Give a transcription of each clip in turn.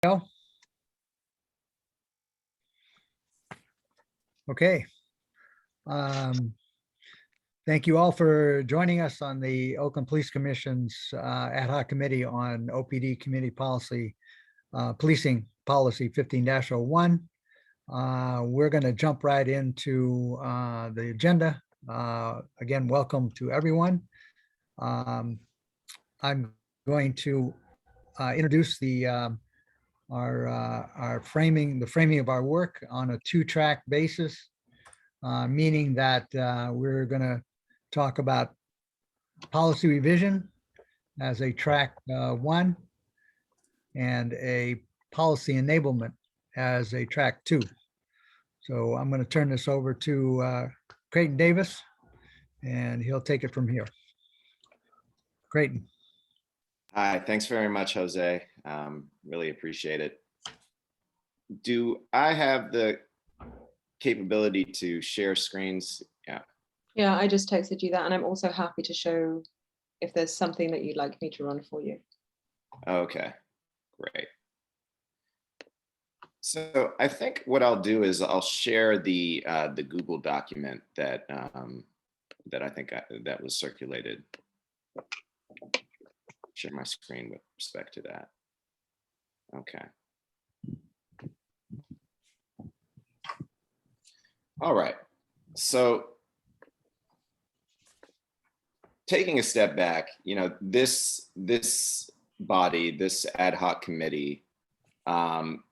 Go. Okay. Thank you all for joining us on the Oakland Police Commission's ad hoc committee on OPD community policy, policing policy 15-01. We're going to jump right into the agenda. Again, welcome to everyone. I'm going to introduce the framing of our work on a two-track basis, meaning that we're going to talk about policy revision as a track one and a policy enablement as a track two. So I'm going to turn this over to Creighton Davis, and he'll take it from here. Creighton. Hi, thanks very much, Jose. Really appreciate it. Do I have the capability to share screens? Yeah, I just texted you that, and I'm also happy to show if there's something that you'd like me to run for you. Okay, great. So I think what I'll do is I'll share the Google document that I think that was circulated. Share my screen with respect to that. Okay. All right. So taking a step back, this body, this ad hoc committee,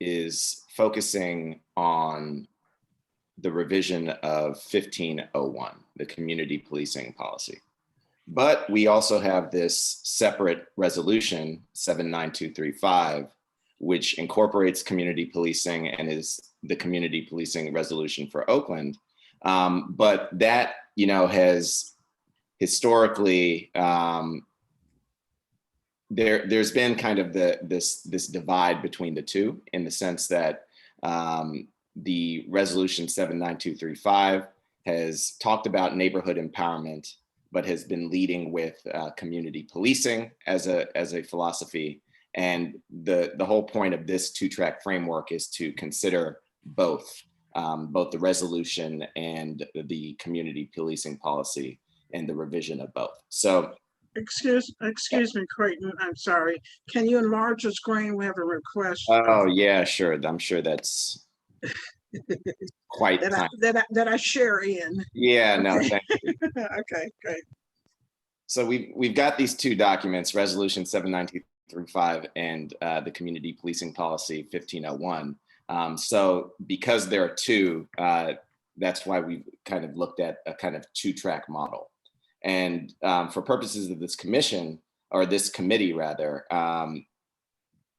is focusing on the revision of 1501, the community policing policy. But we also have this separate resolution, 79235, which incorporates community policing and is the community policing resolution for Oakland. But that, has historically, there's been kind of this divide between the two, in the sense that the resolution 79235 has talked about neighborhood empowerment, but has been leading with community policing as a philosophy. And the whole point of this two-track framework is to consider both the resolution and the community policing policy and the revision of both. So, excuse me, Creighton, I'm sorry. Can you enlarge the screen? We have a request. Oh yeah, sure. I'm sure that's quite that I share in. Yeah, okay. No, thank you. Okay, great. So we've got these two documents, resolution 79235 and the community policing policy 1501. So because there are two, that's why we've kind of looked at a kind of two-track model. And for purposes of this commission, or this committee rather,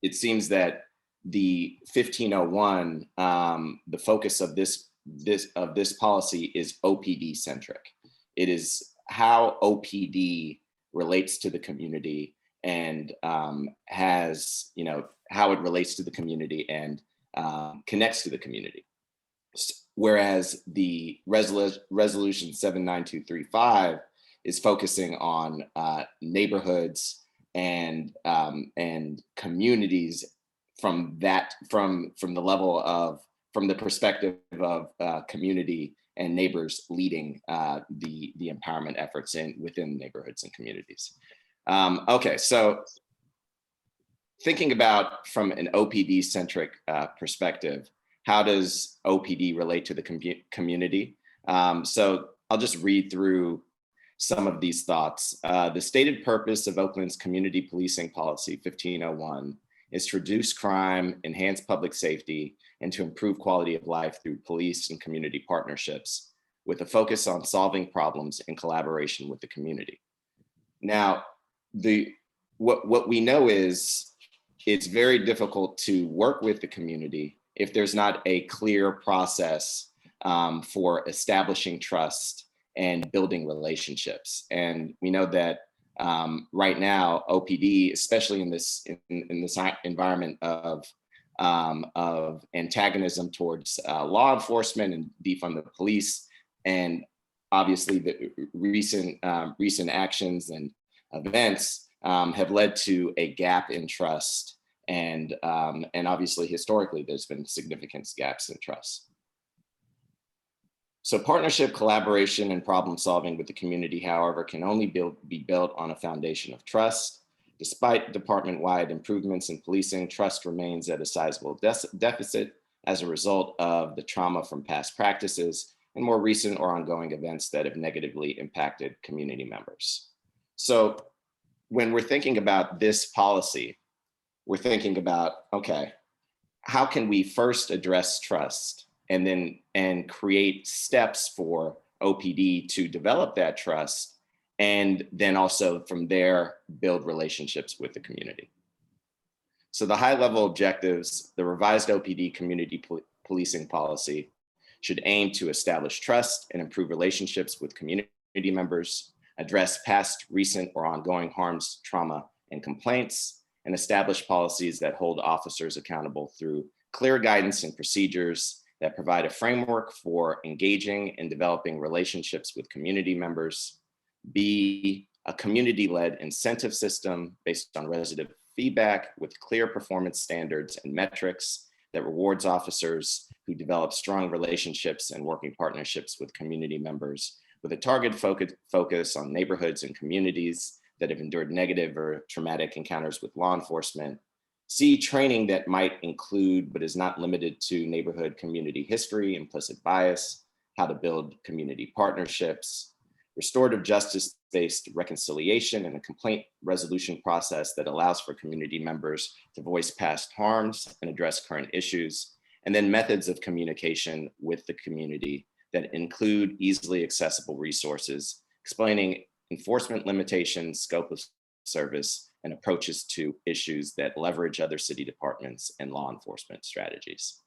it seems that the 1501, the focus of this policy is OPD centric. It is how OPD relates to the community and has, how it relates to the community and connects to the community. Whereas the resolution 79235 is focusing on neighborhoods and communities from the level of, from the perspective of community and neighbors leading the empowerment efforts within neighborhoods and communities. Okay, so thinking about from an OPD centric perspective, how does OPD relate to the community? So I'll just read through some of these thoughts. The stated purpose of Oakland's community policing policy 1501 is to reduce crime, enhance public safety, and to improve quality of life through police and community partnerships, with a focus on solving problems in collaboration with the community. Now, what we know is it's very difficult to work with the community if there's not a clear process for establishing trust and building relationships. And we know that right now, OPD, especially in this environment of antagonism towards law enforcement and defund the police, and obviously the recent actions and events have led to a gap in trust And obviously, historically, there's been significant gaps in trust. So partnership, collaboration, and problem solving with the community, however, can only be built on a foundation of trust. Despite department-wide improvements in policing, trust remains at a sizable deficit as a result of the trauma from past practices and more recent or ongoing events that have negatively impacted community members. So when we're thinking about this policy, we're thinking about, okay, how can we first address trust and create steps for OPD to develop that trust, and then also from there build relationships with the community. So the high level objectives, the revised OPD community policing policy should aim to establish trust and improve relationships with community members, address past, recent, or ongoing harms, trauma, and complaints, and establish policies that hold officers accountable through clear guidance and procedures that provide a framework for engaging and developing relationships with community members. B, a community-led incentive system based on resident feedback with clear performance standards and metrics that rewards officers who develop strong relationships and working partnerships with community members, with a target focus on neighborhoods and communities that have endured negative or traumatic encounters with law enforcement. C, training that might include, but is not limited to, neighborhood community history, implicit bias, how to build community partnerships, restorative justice-based reconciliation, and a complaint resolution process that allows for community members to voice past harms and address current issues, and then methods of communication with the community that include easily accessible resources, explaining enforcement limitations, scope of service, and approaches to issues that leverage other city departments and law enforcement strategies.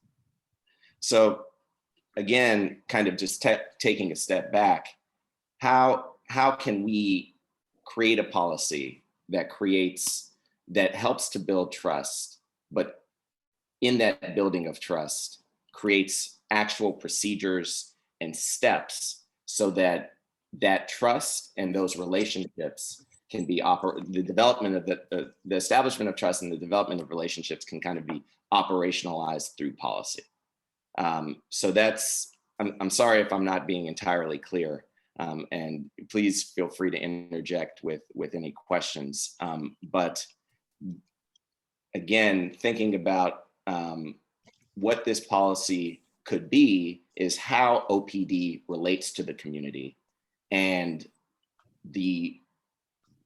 So again, kind of just taking a step back, how can we create a policy that helps to build trust, but in that building of trust creates actual procedures and steps so that that trust and those relationships can be the establishment of trust and the development of relationships can kind of be operationalized through policy. So that's, I'm sorry if I'm not being entirely clear, and please feel free to interject with any questions. But again, thinking about what this policy could be is how OPD relates to the community and the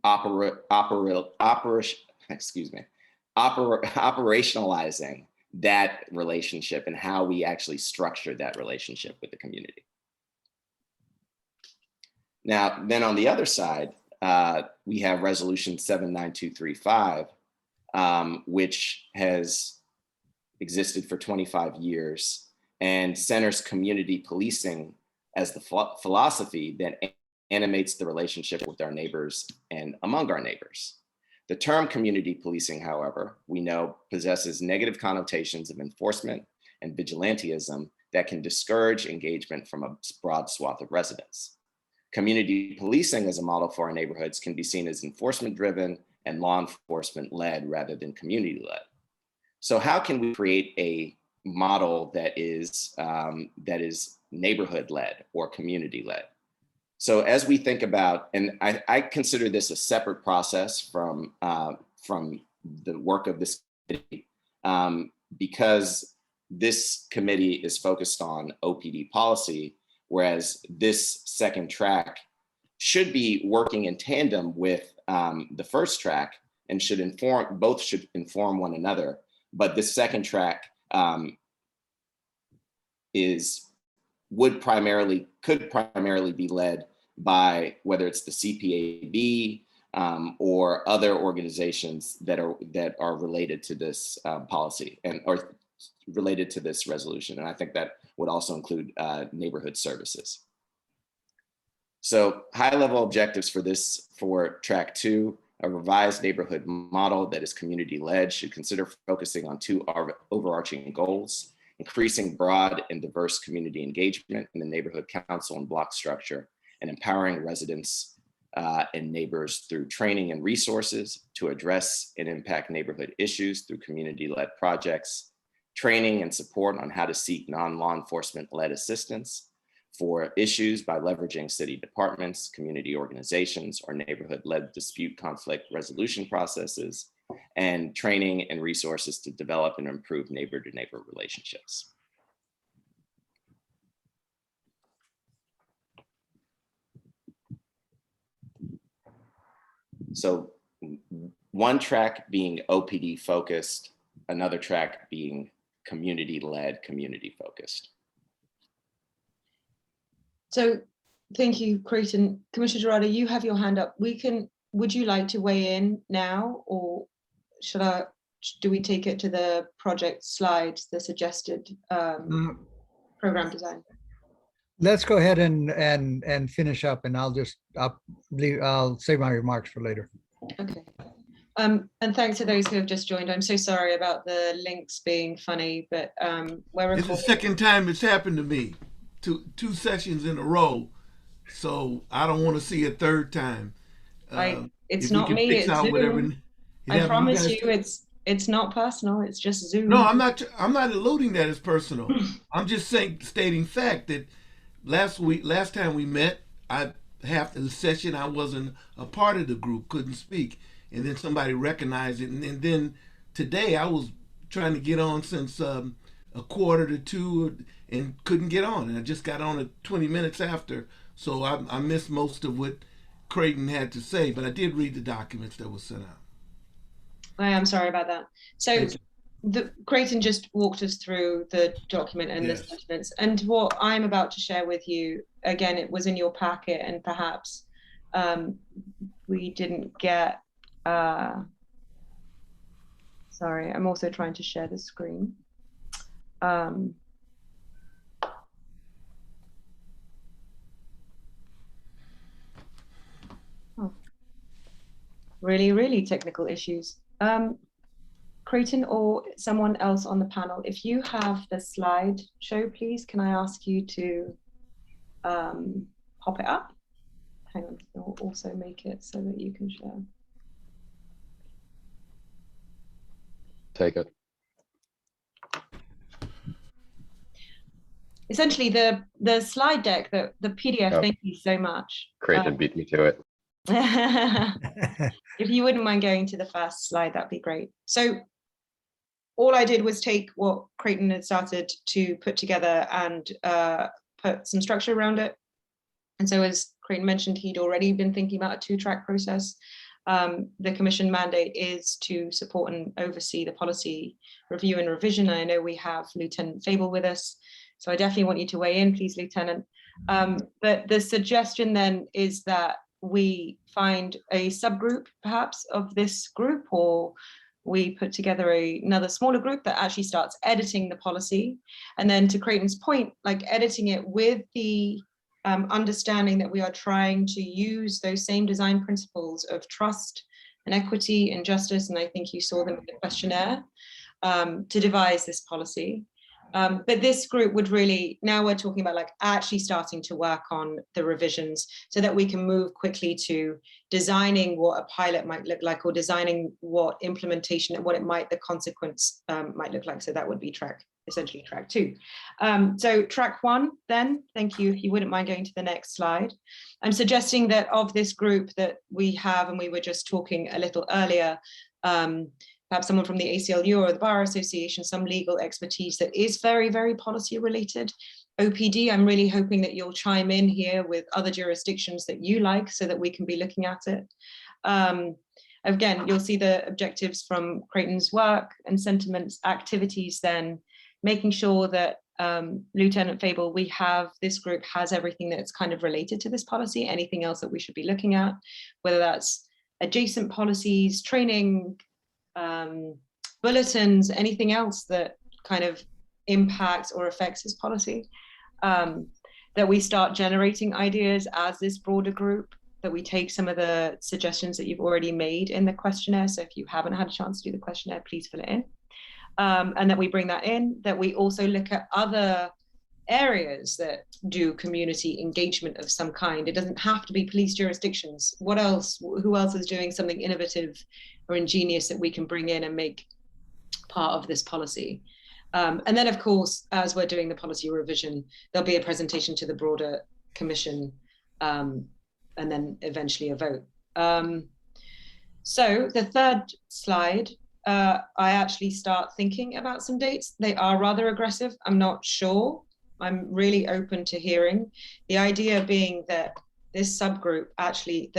operationalizing that relationship and how we actually structure that relationship with the community. Now, then on the other side, we have Resolution 79235, which has existed for 25 years and centers community policing as the philosophy that animates the relationship with our neighbors and among our neighbors. The term community policing, however, we know possesses negative connotations of enforcement and vigilantism that can discourage engagement from a broad swath of residents. Community policing as a model for our neighborhoods can be seen as enforcement-driven and law enforcement-led rather than community-led. So how can we create a model that is neighborhood-led or community-led? So as we think about, and I consider this a separate process from the work of this committee, because this committee is focused on OPD policy, whereas this second track should be working in tandem with the first track and both should inform one another. But this second track could primarily be led by whether it's the CPAB or other organizations that are related to this policy or related to this resolution. And I think that would also include neighborhood services. So high-level objectives for track 2, a revised neighborhood model that is community-led should consider focusing on 2 overarching goals: increasing broad and diverse community engagement in the neighborhood council and block structure, and empowering residents and neighbors through training and resources to address and impact neighborhood issues through community-led projects, training and support on how to seek non-law enforcement-led assistance for issues by leveraging city departments, community organizations, or neighborhood-led dispute conflict resolution processes, and training and resources to develop and improve neighbor-to-neighbor relationships. So one track being OPD focused, another track being community-led, community focused. So thank you, Creighton. Commissioner Gerardo, you have your hand up. Would you like to weigh in now, or do we take it to the project slides, the suggested program design? Let's go ahead and finish up, and I'll save my remarks for later. Okay. And thanks to those who have just joined. I'm so sorry about the links being funny, but it's the second time it's happened to me, two sessions in a row. So I don't want to see a third time. It's not me, it's Zoom. I promise you, it's not personal. It's just Zoom. No, I'm not alluding that it's personal. I'm just stating fact that last time we met, half the session I wasn't a part of the group, couldn't speak, and then somebody recognized it, and then today I was trying to get on since a quarter to 2 and couldn't get on, and I just got on at 20 minutes after, so I missed most of what Creighton had to say, but I did read the documents that were sent out. I am sorry about that. So Creighton just walked us through the document and the sentiments, and what I'm about to share with you, again, it was in your packet, and perhaps we didn't get, sorry, I'm also trying to share the screen. Really technical issues. Creighton or someone else on the panel, if you have the slide show, please, can I ask you to pop it up? Hang on, I'll also make it so that you can share. Take it. Essentially, the slide deck, the PDF, thank you so much. Creighton beat me to it. If you wouldn't mind going to the first slide, that'd be great. So all I did was take what Creighton had started to put together and put some structure around it. And so as Creighton mentioned, he'd already been thinking about a 2-track process. The commission mandate is to support and oversee the policy review and revision. I know we have Lieutenant Fable with us, so I definitely want you to weigh in, please, Lieutenant. But the suggestion then is that we find a subgroup perhaps of this group, or we put together another smaller group that actually starts editing the policy. And then to Creighton's point, like editing it with the understanding that we are trying to use those same design principles of trust and equity and justice, and I think you saw them in the questionnaire, to devise this policy. But this group would really, now we're talking about like actually starting to work on the revisions so that we can move quickly to designing what a pilot might look like, or designing what implementation and what the consequence might look like. So that would be essentially track 2. So track 1 then, thank you, if you wouldn't mind going to the next slide. I'm suggesting that of this group that we have, and we were just talking a little earlier, perhaps someone from the ACLU or the Bar Association, some legal expertise that is very policy related. OPD, I'm really hoping that you'll chime in here with other jurisdictions that you like so that we can be looking at it. Again, you'll see the objectives from Creighton's work and sentiments, activities, then making sure that Lieutenant Fable, this group has everything that's kind of related to this policy, anything else that we should be looking at, whether that's adjacent policies, training, bulletins, anything else that kind of impacts or affects his policy, that we start generating ideas as this broader group, that we take some of the suggestions that you've already made in the questionnaire. So if you haven't had a chance to do the questionnaire, please fill it in. And that we bring that in, that we also look at other areas that do community engagement of some kind. It doesn't have to be police jurisdictions. What else? Who else is doing something innovative or ingenious that we can bring in and make part of this policy? And then, of course, as we're doing the policy revision, there'll be a presentation to the broader commission, and then eventually a vote. So the third slide, I actually start thinking about some dates. They are rather aggressive. I'm not sure. I'm really open to hearing. The idea being that this subgroup actually,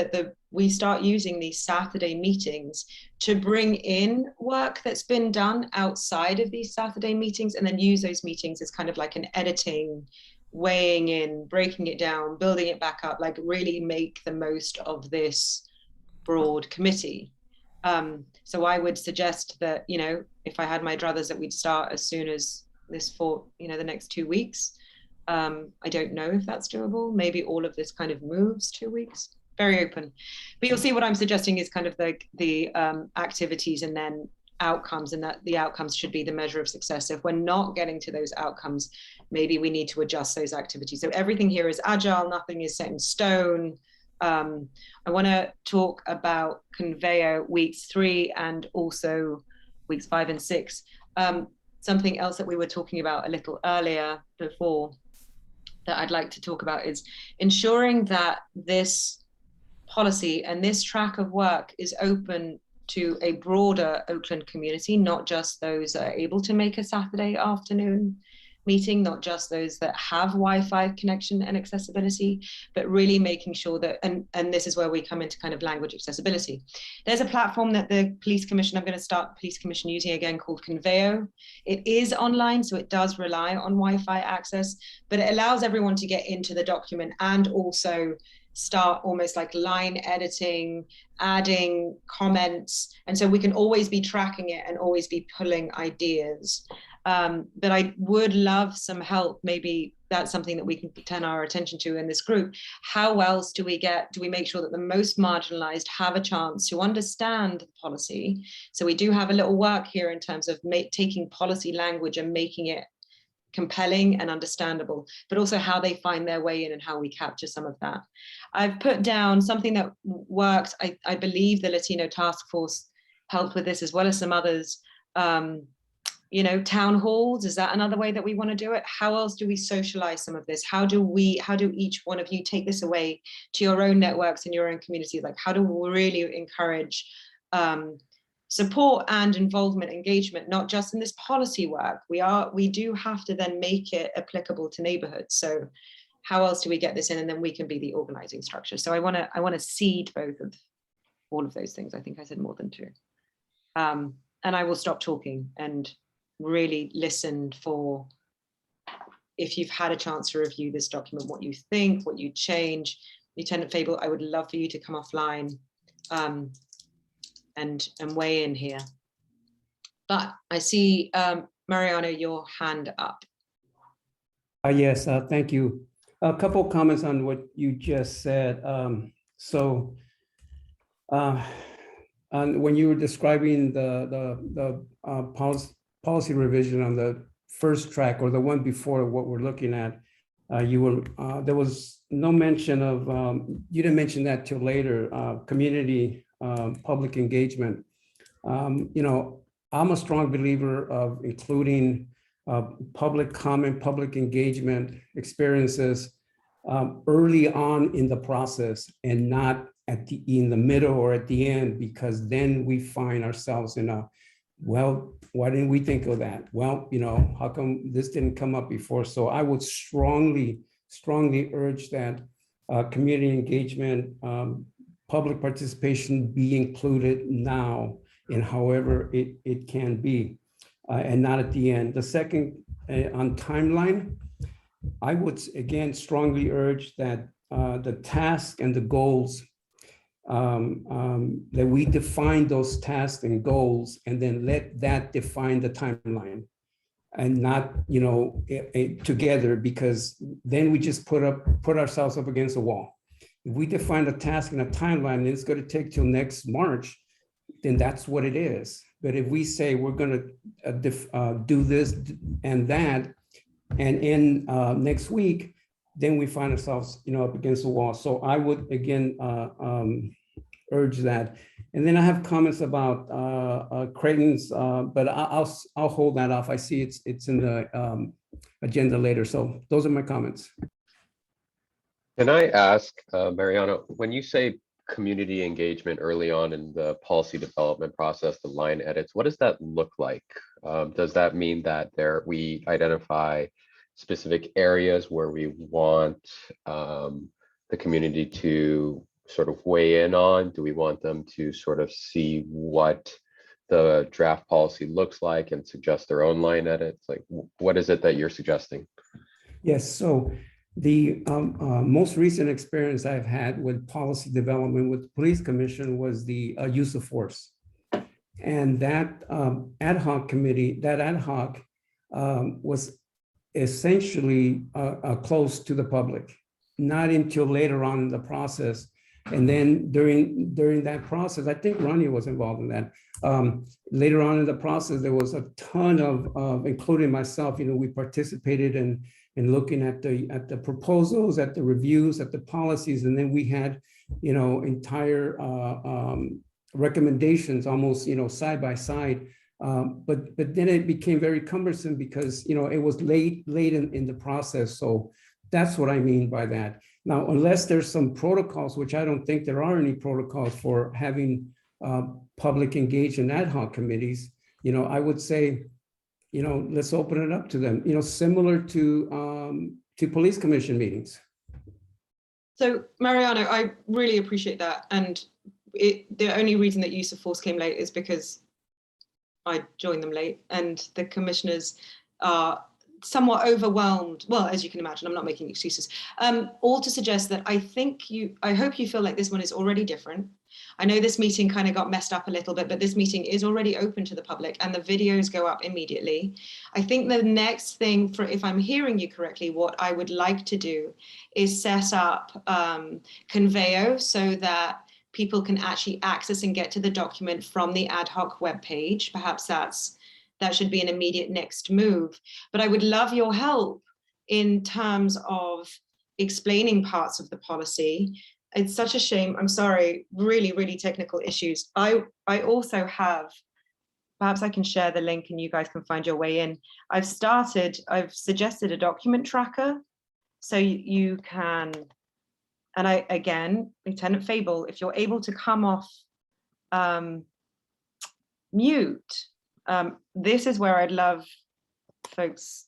we start using these Saturday meetings to bring in work that's been done outside of these Saturday meetings, and then use those meetings as kind of like an editing, weighing in, breaking it down, building it back up, like really make the most of this broad committee. So I would suggest that, if I had my druthers, that we'd start as soon as this for, the next 2 weeks. I don't know if that's doable. Maybe all of this kind of moves 2 weeks. Very open. But you'll see what I'm suggesting is kind of the activities and then outcomes, and that the outcomes should be the measure of success. If we're not getting to those outcomes, maybe we need to adjust those activities. So everything here is agile, nothing is set in stone. I want to talk about Conveyor weeks 3 and also weeks 5 and 6. Something else that we were talking about a little earlier before that I'd like to talk about is ensuring that this policy and this track of work is open to a broader Oakland community, not just those that are able to make a Saturday afternoon meeting, not just those that have Wi-Fi connection and accessibility, but really making sure that, and this is where we come into kind of language accessibility. There's a platform that the Police Commission, I'm going to start the Police Commission using again, called Conveyor. It is online, so it does rely on Wi-Fi access, but it allows everyone to get into the document and also start almost like line editing, adding comments. And so we can always be tracking it and always be pulling ideas. But I would love some help. Maybe that's something that we can turn our attention to in this group. How else do we make sure that the most marginalized have a chance to understand the policy? So we do have a little work here in terms of taking policy language and making it compelling and understandable, but also how they find their way in and how we capture some of that. I've put down something that worked. I believe the Latino Task Force helped with this as well as some others. Town halls, is that another way that we want to do it? How else do we socialize some of this? How do each one of you take this away to your own networks and your own communities? Like, how do we really encourage support and involvement, engagement, not just in this policy work? We do have to then make it applicable to neighborhoods. So how else do we get this in? And then we can be the organizing structure. So I want to seed both of all of those things. I think I said more than 2. And I will stop talking and really listen for, if you've had a chance to review this document, what you think, what you change. Lieutenant Fable, I would love for you to come offline and weigh in here. But I see, Mariano, your hand up. Yes, thank you. A couple of comments on what you just said. When you were describing the policy revision on the first track, or the one before what we're looking at, there was no mention of, you didn't mention that till later, community public engagement. I'm a strong believer of including public comment, public engagement experiences early on in the process, and not in the middle or at the end, because then we find ourselves in a, well, why didn't we think of that? Well, how come this didn't come up before? So I would strongly urge that community engagement, public participation be included now, and however it can be, and not at the end. The second, on timeline, I would again strongly urge that the task and the goals, that we define those tasks and goals, and then let that define the timeline, and not together, because then we just put ourselves up against a wall. If we define a task and a timeline and it's going to take till next March, then that's what it is. But if we say we're going to do this and that, And in next week, then we find ourselves, up against the wall. So I would again urge that. And then I have comments about Creighton's, but I'll hold that off. I see it's in the agenda later. So those are my comments. Can I ask, Mariano, when you say community engagement early on in the policy development process, the line edits, what does that look like? Does that mean that we identify specific areas where we want the community to sort of weigh in on? Do we want them to sort of see what the draft policy looks like and suggest their own line edits? Like, what is it that you're suggesting? Yes, so the most recent experience I've had with policy development with the police commission was the use of force. And that ad hoc committee, was essentially closed to the public, not until later on in the process. And then during that process, I think Rania was involved in that. Later on in the process, there was a ton of including myself, we participated in looking at the proposals, at the reviews, at the policies, and then we had, entire recommendations almost, side by side. But then it became very cumbersome because, it was late in the process. So that's what I mean by that. Now, unless there's some protocols, which I don't think there are any protocols for having public engagement ad hoc committees, I would say, let's open it up to them, similar to police commission meetings. So Mariano, I really appreciate that. And the only reason that use of force came late is because I joined them late and the commissioners are somewhat overwhelmed. Well, as you can imagine, I'm not making excuses. All to suggest that I hope you feel like this one is already different. I know this meeting kind of got messed up a little bit, but this meeting is already open to the public and the videos go up immediately. I think the next thing, if I'm hearing you correctly, what I would like to do is set up Conveo so that people can actually access and get to the document from the ad hoc webpage. Perhaps that should be an immediate next move. But I would love your help in terms of explaining parts of the policy. It's such a shame. I'm sorry, really, really technical issues. I also have, perhaps I can share the link and you guys can find your way in. I've suggested a document tracker so you can, and again, Lieutenant Fable, if you're able to come off mute, this is where I'd love folks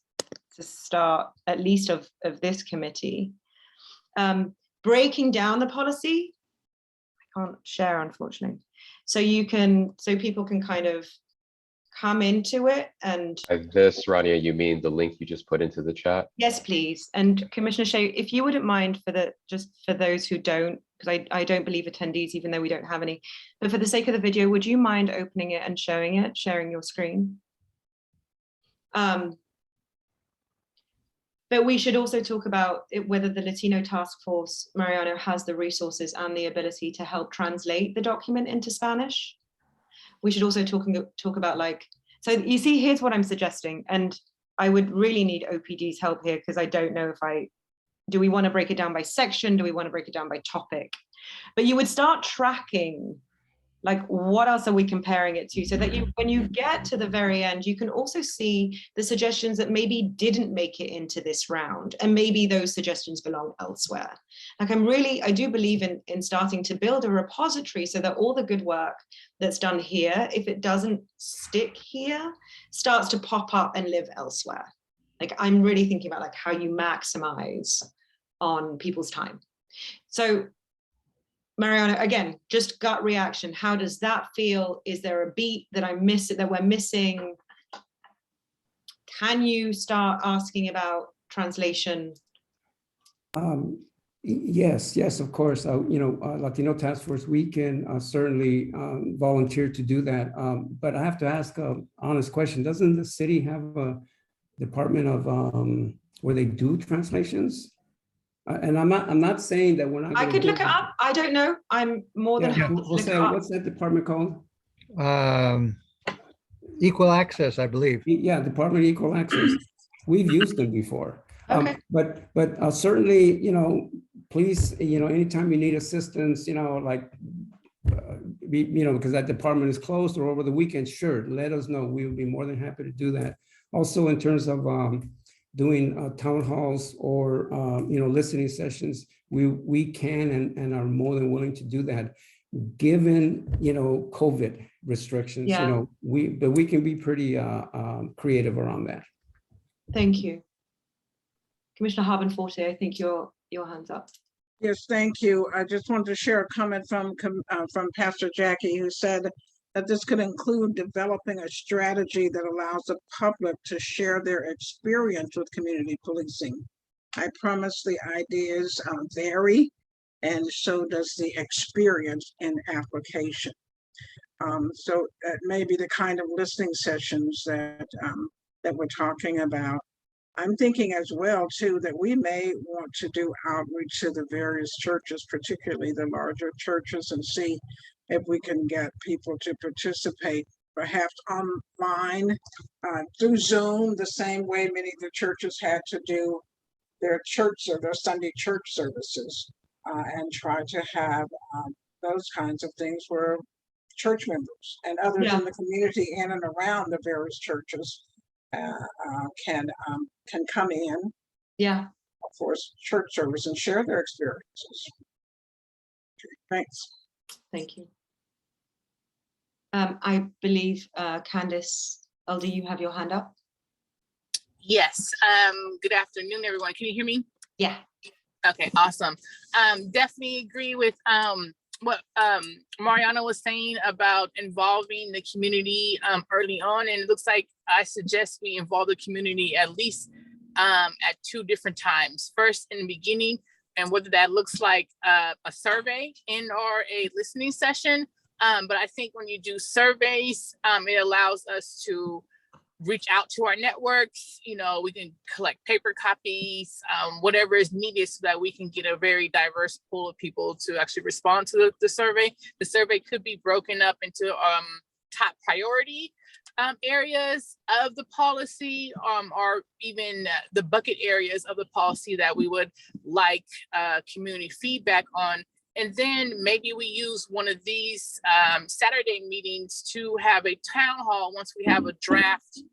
to start, at least of this committee. Breaking down the policy, I can't share, unfortunately. So people can kind of come into it and. By this, Rania, you mean the link you just put into the chat? Yes, please. And Commissioner Shea, if you wouldn't mind just for those who don't, because I don't believe attendees, even though we don't have any, but for the sake of the video, would you mind opening it and sharing your screen? But we should also talk about whether the Latino Task Force, Mariano, has the resources and the ability to help translate the document into Spanish. We should also talk about so you see, here's what I'm suggesting, and I would really need OPD's help here because I don't know do we want to break it down by section? Do we want to break it down by topic? But you would start tracking, what else are we comparing it to, so that when you get to the very end, you can also see the suggestions that maybe didn't make it into this round, and maybe those suggestions belong elsewhere. I do believe in starting to build a repository so that all the good work that's done here, if it doesn't stick here, starts to pop up and live elsewhere. I'm really thinking about how you maximize on people's time. So Mariano, again, just gut reaction. How does that feel? Is there a beat that we're missing? Can you start asking about translation? Yes, of course. Latino Task Force, we can certainly volunteer to do that. But I have to ask an honest question. Doesn't the city have a department of where they do translations? And I'm not saying that we're not. I could look it up. I don't know. I'm more than happy to look it up. What's that department called? Equal access, I believe. Yeah, Department of Equal Access. We've used them before. Okay. But certainly, please, anytime you need assistance, like, because that department is closed or over the weekend, sure, let us know. We would be more than happy to do that. Also, in terms of doing town halls or, listening sessions, we can and are more than willing to do that. Given, COVID restrictions, Yeah. but we can be pretty creative around that. Thank you. Commissioner Harbin-Forte, I think your hand's up. Yes, thank you. I just wanted to share a comment from Pastor Jackie, who said that this could include developing a strategy that allows the public to share their experience with community policing. I promise the ideas vary, and so does the experience in application. So that may be the kind of listening sessions that we're talking about. I'm thinking as well, too, that we may want to do outreach to the various churches, particularly the larger churches, and see if we can get people to participate, perhaps online, through Zoom, the same way many of the churches had to do their church or their Sunday church services, and try to have those kinds of things where church members and others in the community in and around the various churches can come in, for church service and share their experiences. Thanks. Thank you. I believe Candice Elder, you have your hand up. Yes. Good afternoon, everyone. Can you hear me? Yeah. Okay, awesome. Definitely agree with what Mariana was saying about involving the community early on. And it looks like I suggest we involve the community at least at 2 different times. First in the beginning, and whether that looks like a survey or a listening session. But I think when you do surveys, it allows us to reach out to our networks. We can collect paper copies, whatever is needed, so that we can get a very diverse pool of people to actually respond to the survey. The survey could be broken up into top priority areas of the policy, or even the bucket areas of the policy that we would like community feedback on. And then maybe we use one of these Saturday meetings to have a town hall once we have a draft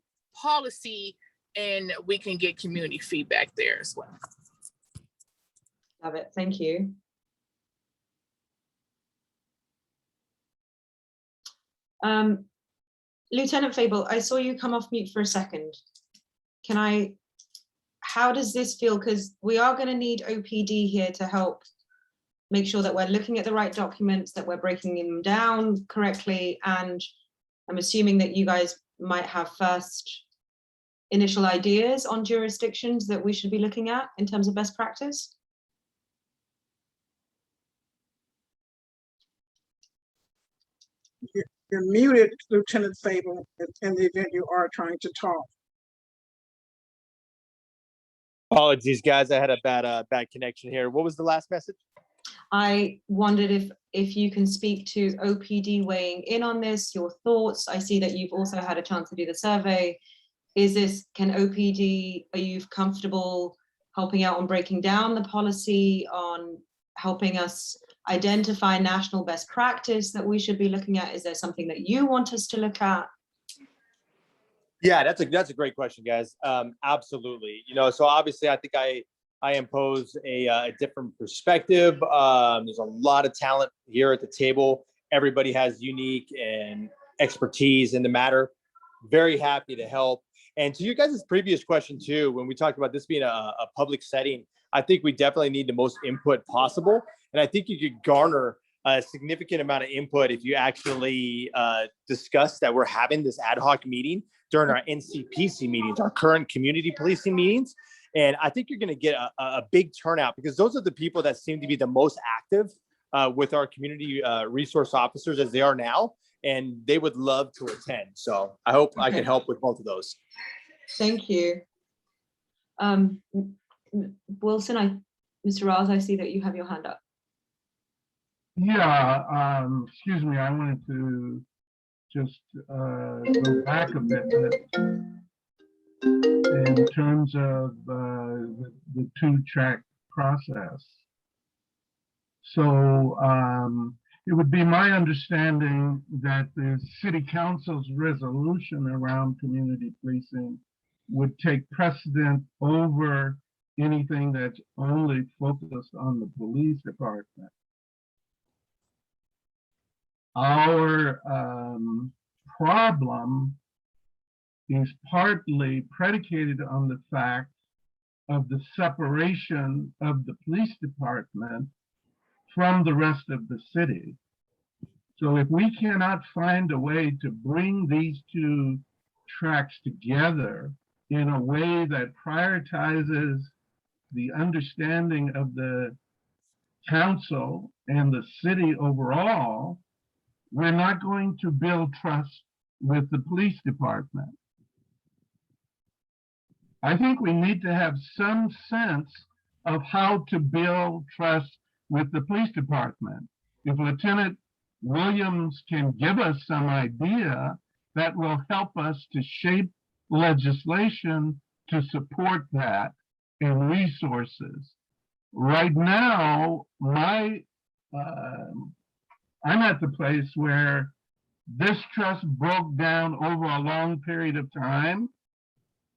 policy, and we can get community feedback there as well. Love it. Thank you. Lieutenant Fable, I saw you come off mute for a second. How does this feel? Because we are going to need OPD here to help make sure that we're looking at the right documents, that we're breaking them down correctly. And I'm assuming that you guys might have first initial ideas on jurisdictions that we should be looking at in terms of best practice. You're muted, Lieutenant Fable, in the event you are trying to talk. Apologies, guys. I had a bad connection here. What was the last message? I wondered if you can speak to OPD weighing in on this, your thoughts. I see that you've also had a chance to do the survey. Can OPD, are you comfortable helping out on breaking down the policy, on helping us identify national best practice that we should be looking at? Is there something that you want us to look at? Yeah, that's a great question, guys. Absolutely. So obviously I think I impose a different perspective. There's a lot of talent here at the table. Everybody has unique and expertise in the matter. Very happy to help. And to you guys' previous question too, when we talked about this being a public setting, I think we definitely need the most input possible. And I think you could garner a significant amount of input if you actually discuss that we're having this ad hoc meeting during our NCPC meetings, our current community policing meetings. And I think you're going to get a big turnout, because those are the people that seem to be the most active with our community resource officers as they are now. And they would love to attend. So I hope I can help with both of those. Thank you. Wilson, Mr. Raz, I see that you have your hand up. Yeah, excuse me, I wanted to just go back a bit. in terms of the two-track process. So it would be my understanding that the city council's resolution around community policing would take precedent over anything that's only focused on the police department. Our problem is partly predicated on the fact of the separation of the police department from the rest of the city. So if we cannot find a way to bring these two tracks together in a way that prioritizes the understanding of the council and the city overall, we're not going to build trust with the police department. I think we need to have some sense of how to build trust with the police department. If Lieutenant Williams can give us some idea, that will help us to shape legislation to support that and resources. Right now, I'm at the place where this trust broke down over a long period of time.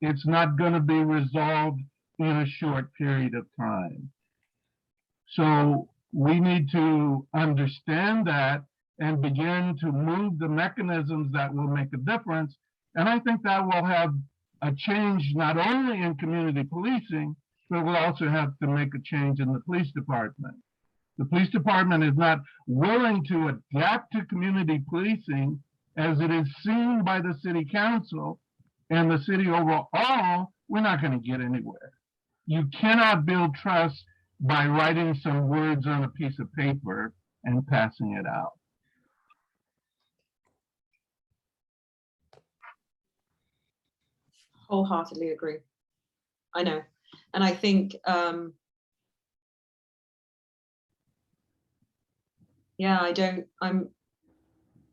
It's not going to be resolved in a short period of time. So we need to understand that and begin to move the mechanisms that will make a difference. And I think that will have a change not only in community policing, but we'll also have to make a change in the police department. The police department is not willing to adapt to community policing as it is seen by the city council and the city overall. We're not going to get anywhere. You cannot build trust by writing some words on a piece of paper and passing it out. Wholeheartedly agree. I know. And I think, yeah,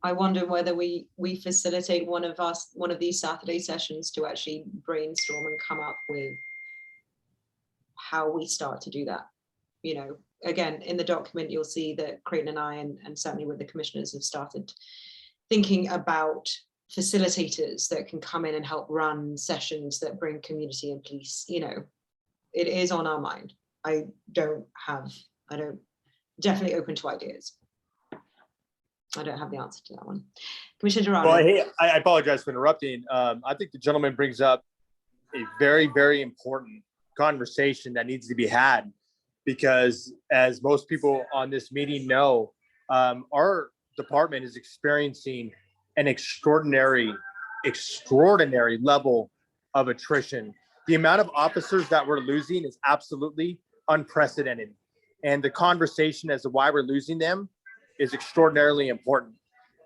I wonder whether we facilitate one of these Saturday sessions to actually brainstorm and come up with how we start to do that. You know, again, in the document, you'll see that Creighton and I, and certainly with the commissioners, have started thinking about facilitators that can come in and help run sessions that bring community and police. You know, it is on our mind. I don't definitely open to ideas. I don't have the answer to that one. Commissioner Gerardo. Well, hey, I apologize for interrupting. I think the gentleman brings up a very, very important conversation that needs to be had, because as most people on this meeting know, our department is experiencing an extraordinary level of attrition. The amount of officers that we're losing is absolutely unprecedented. And the conversation as to why we're losing them is extraordinarily important,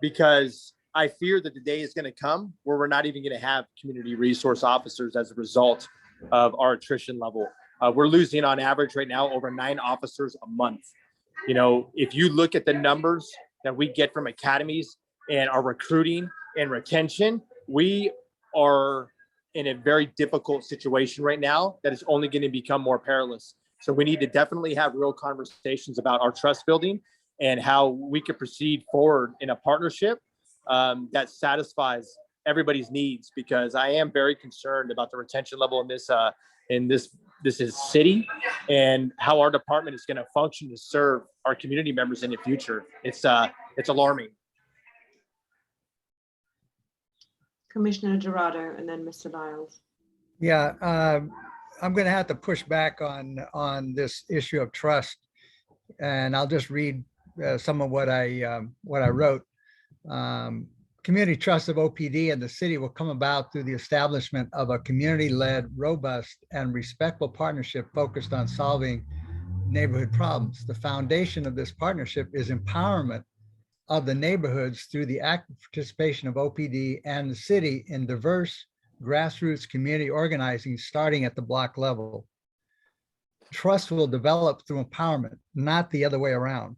because I fear that the day is going to come where we're not even going to have community resource officers as a result of our attrition level. We're losing on average right now over 9 officers a month. You know, if you look at the numbers that we get from academies and our recruiting and retention, we are in a very difficult situation right now that is only going to become more perilous. So we need to definitely have real conversations about our trust building and how we could proceed forward in a partnership that satisfies everybody's needs, because I am very concerned about the retention level in this city and how our department is going to function to serve our community members in the future. It's alarming. Commissioner Gerardo, and then Mr. Lyles. Yeah, I'm going to have to push back on this issue of trust, and I'll just read some of what I wrote. Community trust of OPD and the city will come about through the establishment of a community-led, robust, and respectful partnership focused on solving neighborhood problems. The foundation of this partnership is empowerment of the neighborhoods through the active participation of OPD and the city in diverse grassroots community organizing starting at the block level. Trust will develop through empowerment, not the other way around.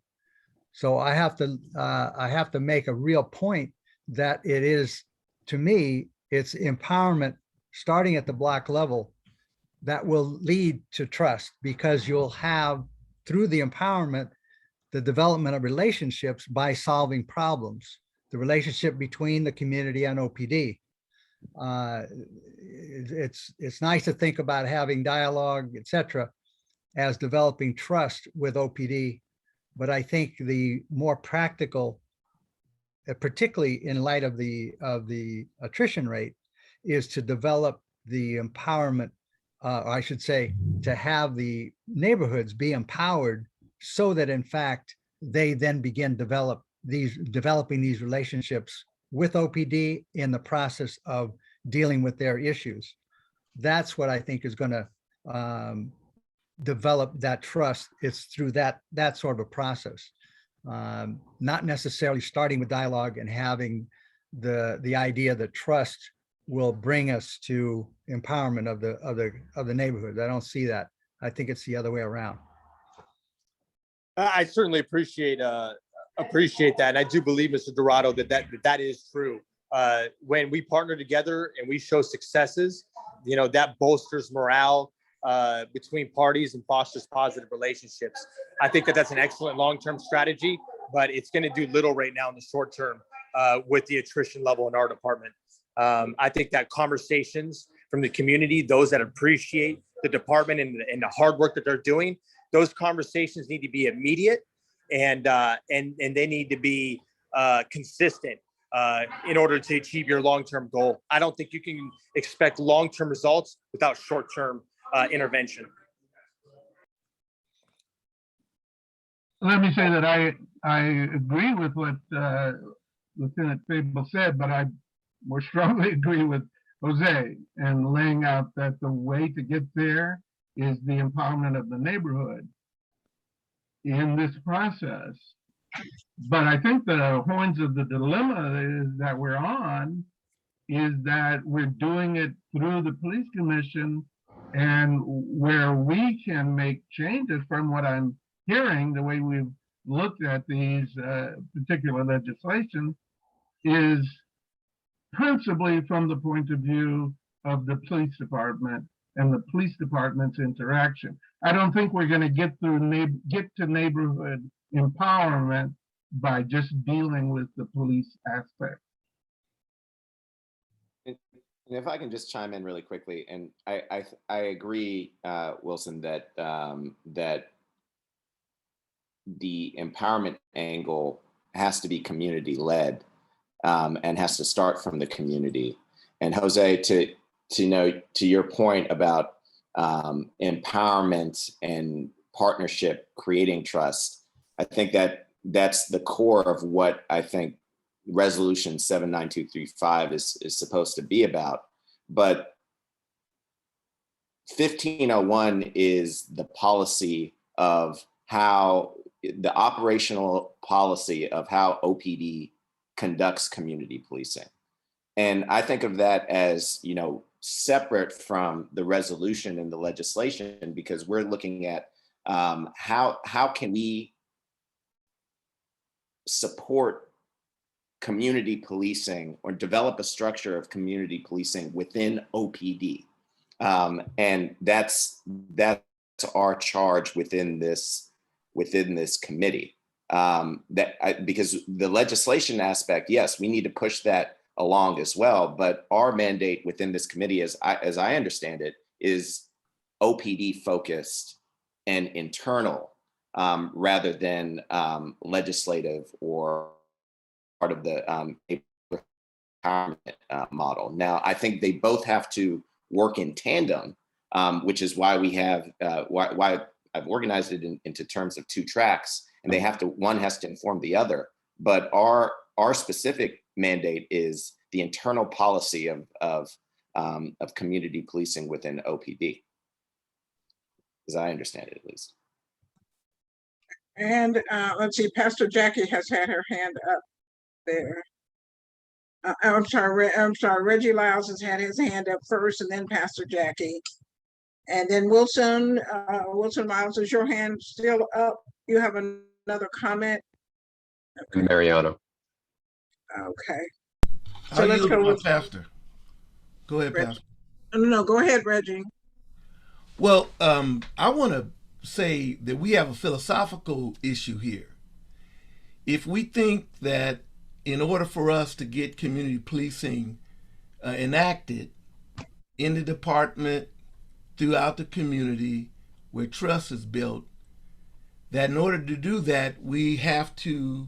So I have to make a real point that it is, to me, it's empowerment starting at the block level, that will lead to trust, because you'll have, through the empowerment, the development of relationships by solving problems, the relationship between the community and OPD. It's nice to think about having dialogue, et cetera, as developing trust with OPD. But I think the more practical, particularly in light of the attrition rate, is to develop the empowerment, or I should say, to have the neighborhoods be empowered so that in fact, they then begin developing these relationships with OPD in the process of dealing with their issues. That's what I think is going to develop that trust. It's through that sort of a process, not necessarily starting with dialogue and having the idea that trust will bring us to empowerment of the neighborhood. I don't see that. I think it's the other way around. I certainly appreciate that, and I do believe, Mr. Dorado, that is true. When we partner together and we show successes, that bolsters morale between parties and fosters positive relationships. I think that's an excellent long-term strategy, but it's going to do little right now in the short term with the attrition level in our department. I think that conversations from the community, those that appreciate the department and the hard work that they're doing, those conversations need to be immediate, and they need to be consistent in order to achieve your long-term goal. I don't think you can expect long-term results without short-term intervention. Let me say that I agree with what Lieutenant Fable said, but I more strongly agree with Jose and laying out that the way to get there is the empowerment of the neighborhood in this process. But I think the horns of the dilemma that we're on is that we're doing it through the police commission, and where we can make changes, from what I'm hearing, the way we've looked at these particular legislation, is principally from the point of view of the police department and the police department's interaction. I don't think we're going to get to neighborhood empowerment by just dealing with the police aspect. And if I can just chime in really quickly, and I agree, Wilson, that that the empowerment angle has to be community led, and has to start from the community. And Jose, to your point about empowerment and partnership creating trust, I think that's the core of what I think Resolution 79235 is supposed to be about. But 1501 is the policy of how, the operational policy of how OPD conducts community policing. And I think of that as, separate from the resolution and the legislation, because we're looking at how can we support community policing or develop a structure of community policing within OPD. And that's our charge within this committee. Because the legislation aspect, yes, we need to push that along as well. But our mandate within this committee, as I understand it, is OPD focused and internal, rather than legislative or part of the empowerment model. Now, I think they both have to work in tandem, which is why we have why I've organized it into terms of two tracks, and one has to inform the other. But our specific mandate is the internal policy of community policing within OPD, as I understand it, at least. And let's see, Pastor Jackie has had her hand up there. I'm sorry, Reggie Lyles has had his hand up first, and then Pastor Jackie. And then Wilson Miles, is your hand still up? You have another comment? Okay. Mariano. Okay. So let's go with Pastor. Go ahead, Pastor. No, go ahead, Reggie. Well, I want to say that we have a philosophical issue here. If we think that in order for us to get community policing enacted in the department, throughout the community, where trust is built, that in order to do that, we have to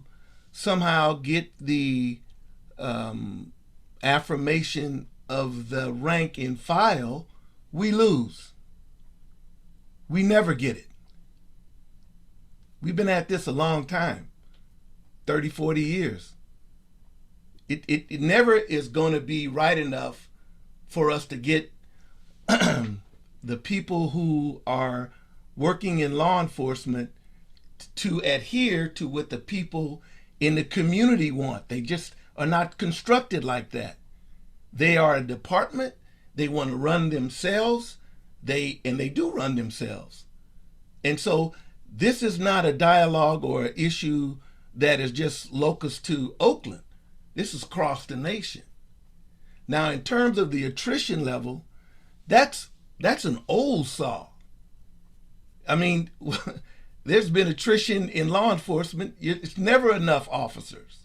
somehow get the affirmation of the rank and file, we lose. We never get it. We've been at this a long time, 30, 40 years. It never is going to be right enough for us to get the people who are working in law enforcement to adhere to what the people in the community want. They just are not constructed like that. They are a department. They want to run themselves. They do run themselves. And so this is not a dialogue or an issue that is just locus to Oakland. This is across the nation. Now, in terms of the attrition level, that's an old saw. I mean, there's been attrition in law enforcement. It's never enough officers.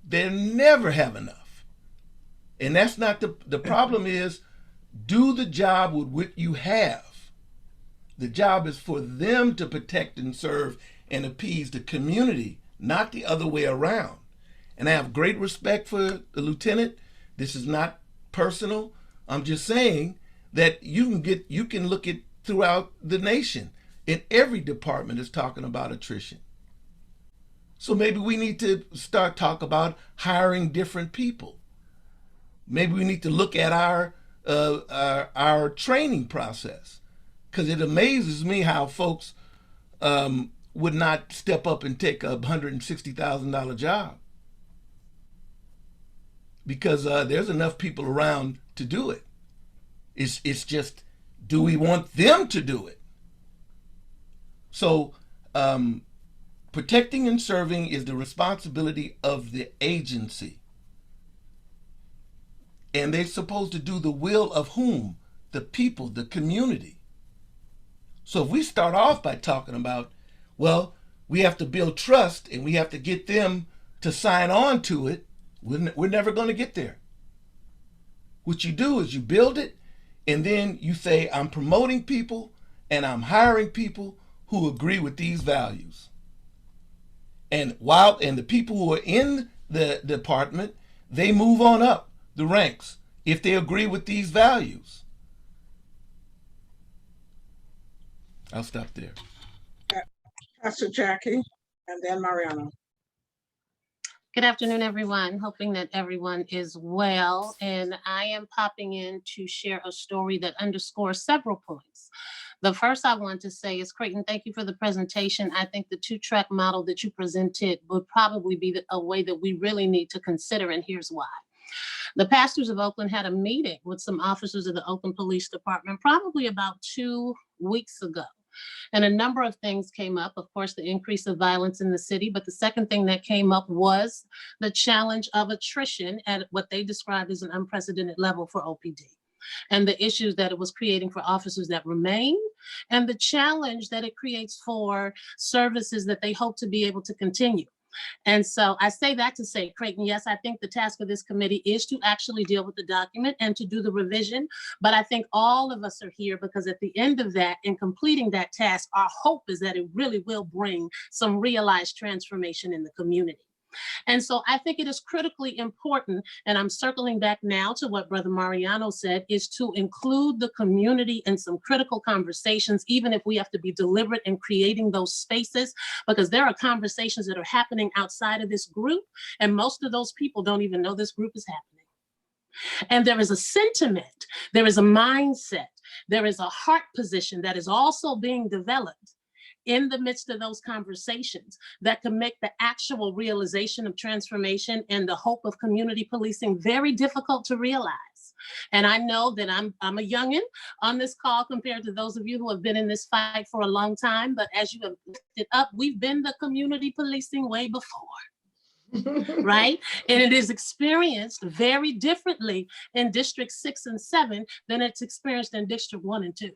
They never have enough. And that's not the problem is, do the job with what you have. The job is for them to protect and serve and appease the community, not the other way around. And I have great respect for the lieutenant. This is not personal. I'm just saying that you can look at throughout the nation. And every department is talking about attrition. So maybe we need to start talk about hiring different people. Maybe we need to look at our training process, because it amazes me how folks would not step up and take a $160,000 job, because there's enough people around to do it. It's just, do we want them to do it? So protecting and serving is the responsibility of the agency. And they're supposed to do the will of whom? The people, the community. So if we start off by talking about, well, we have to build trust and we have to get them to sign on to it, we're never going to get there. What you do is you build it, and then you say, I'm promoting people and I'm hiring people who agree with these values. And the people who are in the department, they move on up the ranks if they agree with these values. I'll stop there. Pastor Jackie, and then Mariano. Good afternoon, everyone. Hoping that everyone is well. And I am popping in to share a story that underscores several points. The first I want to say is, Creighton, thank you for the presentation. I think the two-track model that you presented would probably be a way that we really need to consider, and here's why. The pastors of Oakland had a meeting with some officers of the Oakland Police Department probably about 2 weeks ago. And a number of things came up, of course, the increase of violence in the city. But the second thing that came up was the challenge of attrition at what they described as an unprecedented level for OPD, and the issues that it was creating for officers that remain, and the challenge that it creates for services that they hope to be able to continue. And so I say that to say, Creighton, yes, I think the task of this committee is to actually deal with the document and to do the revision. But I think all of us are here because at the end of that, in completing that task, our hope is that it really will bring some realized transformation in the community. And so I think it is critically important, and I'm circling back now to what Brother Mariano said, is to include the community in some critical conversations, even if we have to be deliberate in creating those spaces, because there are conversations that are happening outside of this group, and most of those people don't even know this group is happening. And there is a sentiment, there is a mindset, there is a heart position that is also being developed in the midst of those conversations that can make the actual realization of transformation and the hope of community policing very difficult to realize. And I know that I'm a youngin' on this call compared to those of you who have been in this fight for a long time, but as you have lifted up, we've been the community policing way before. right? And it is experienced very differently in District 6 and 7 than it's experienced in District 1 and 2.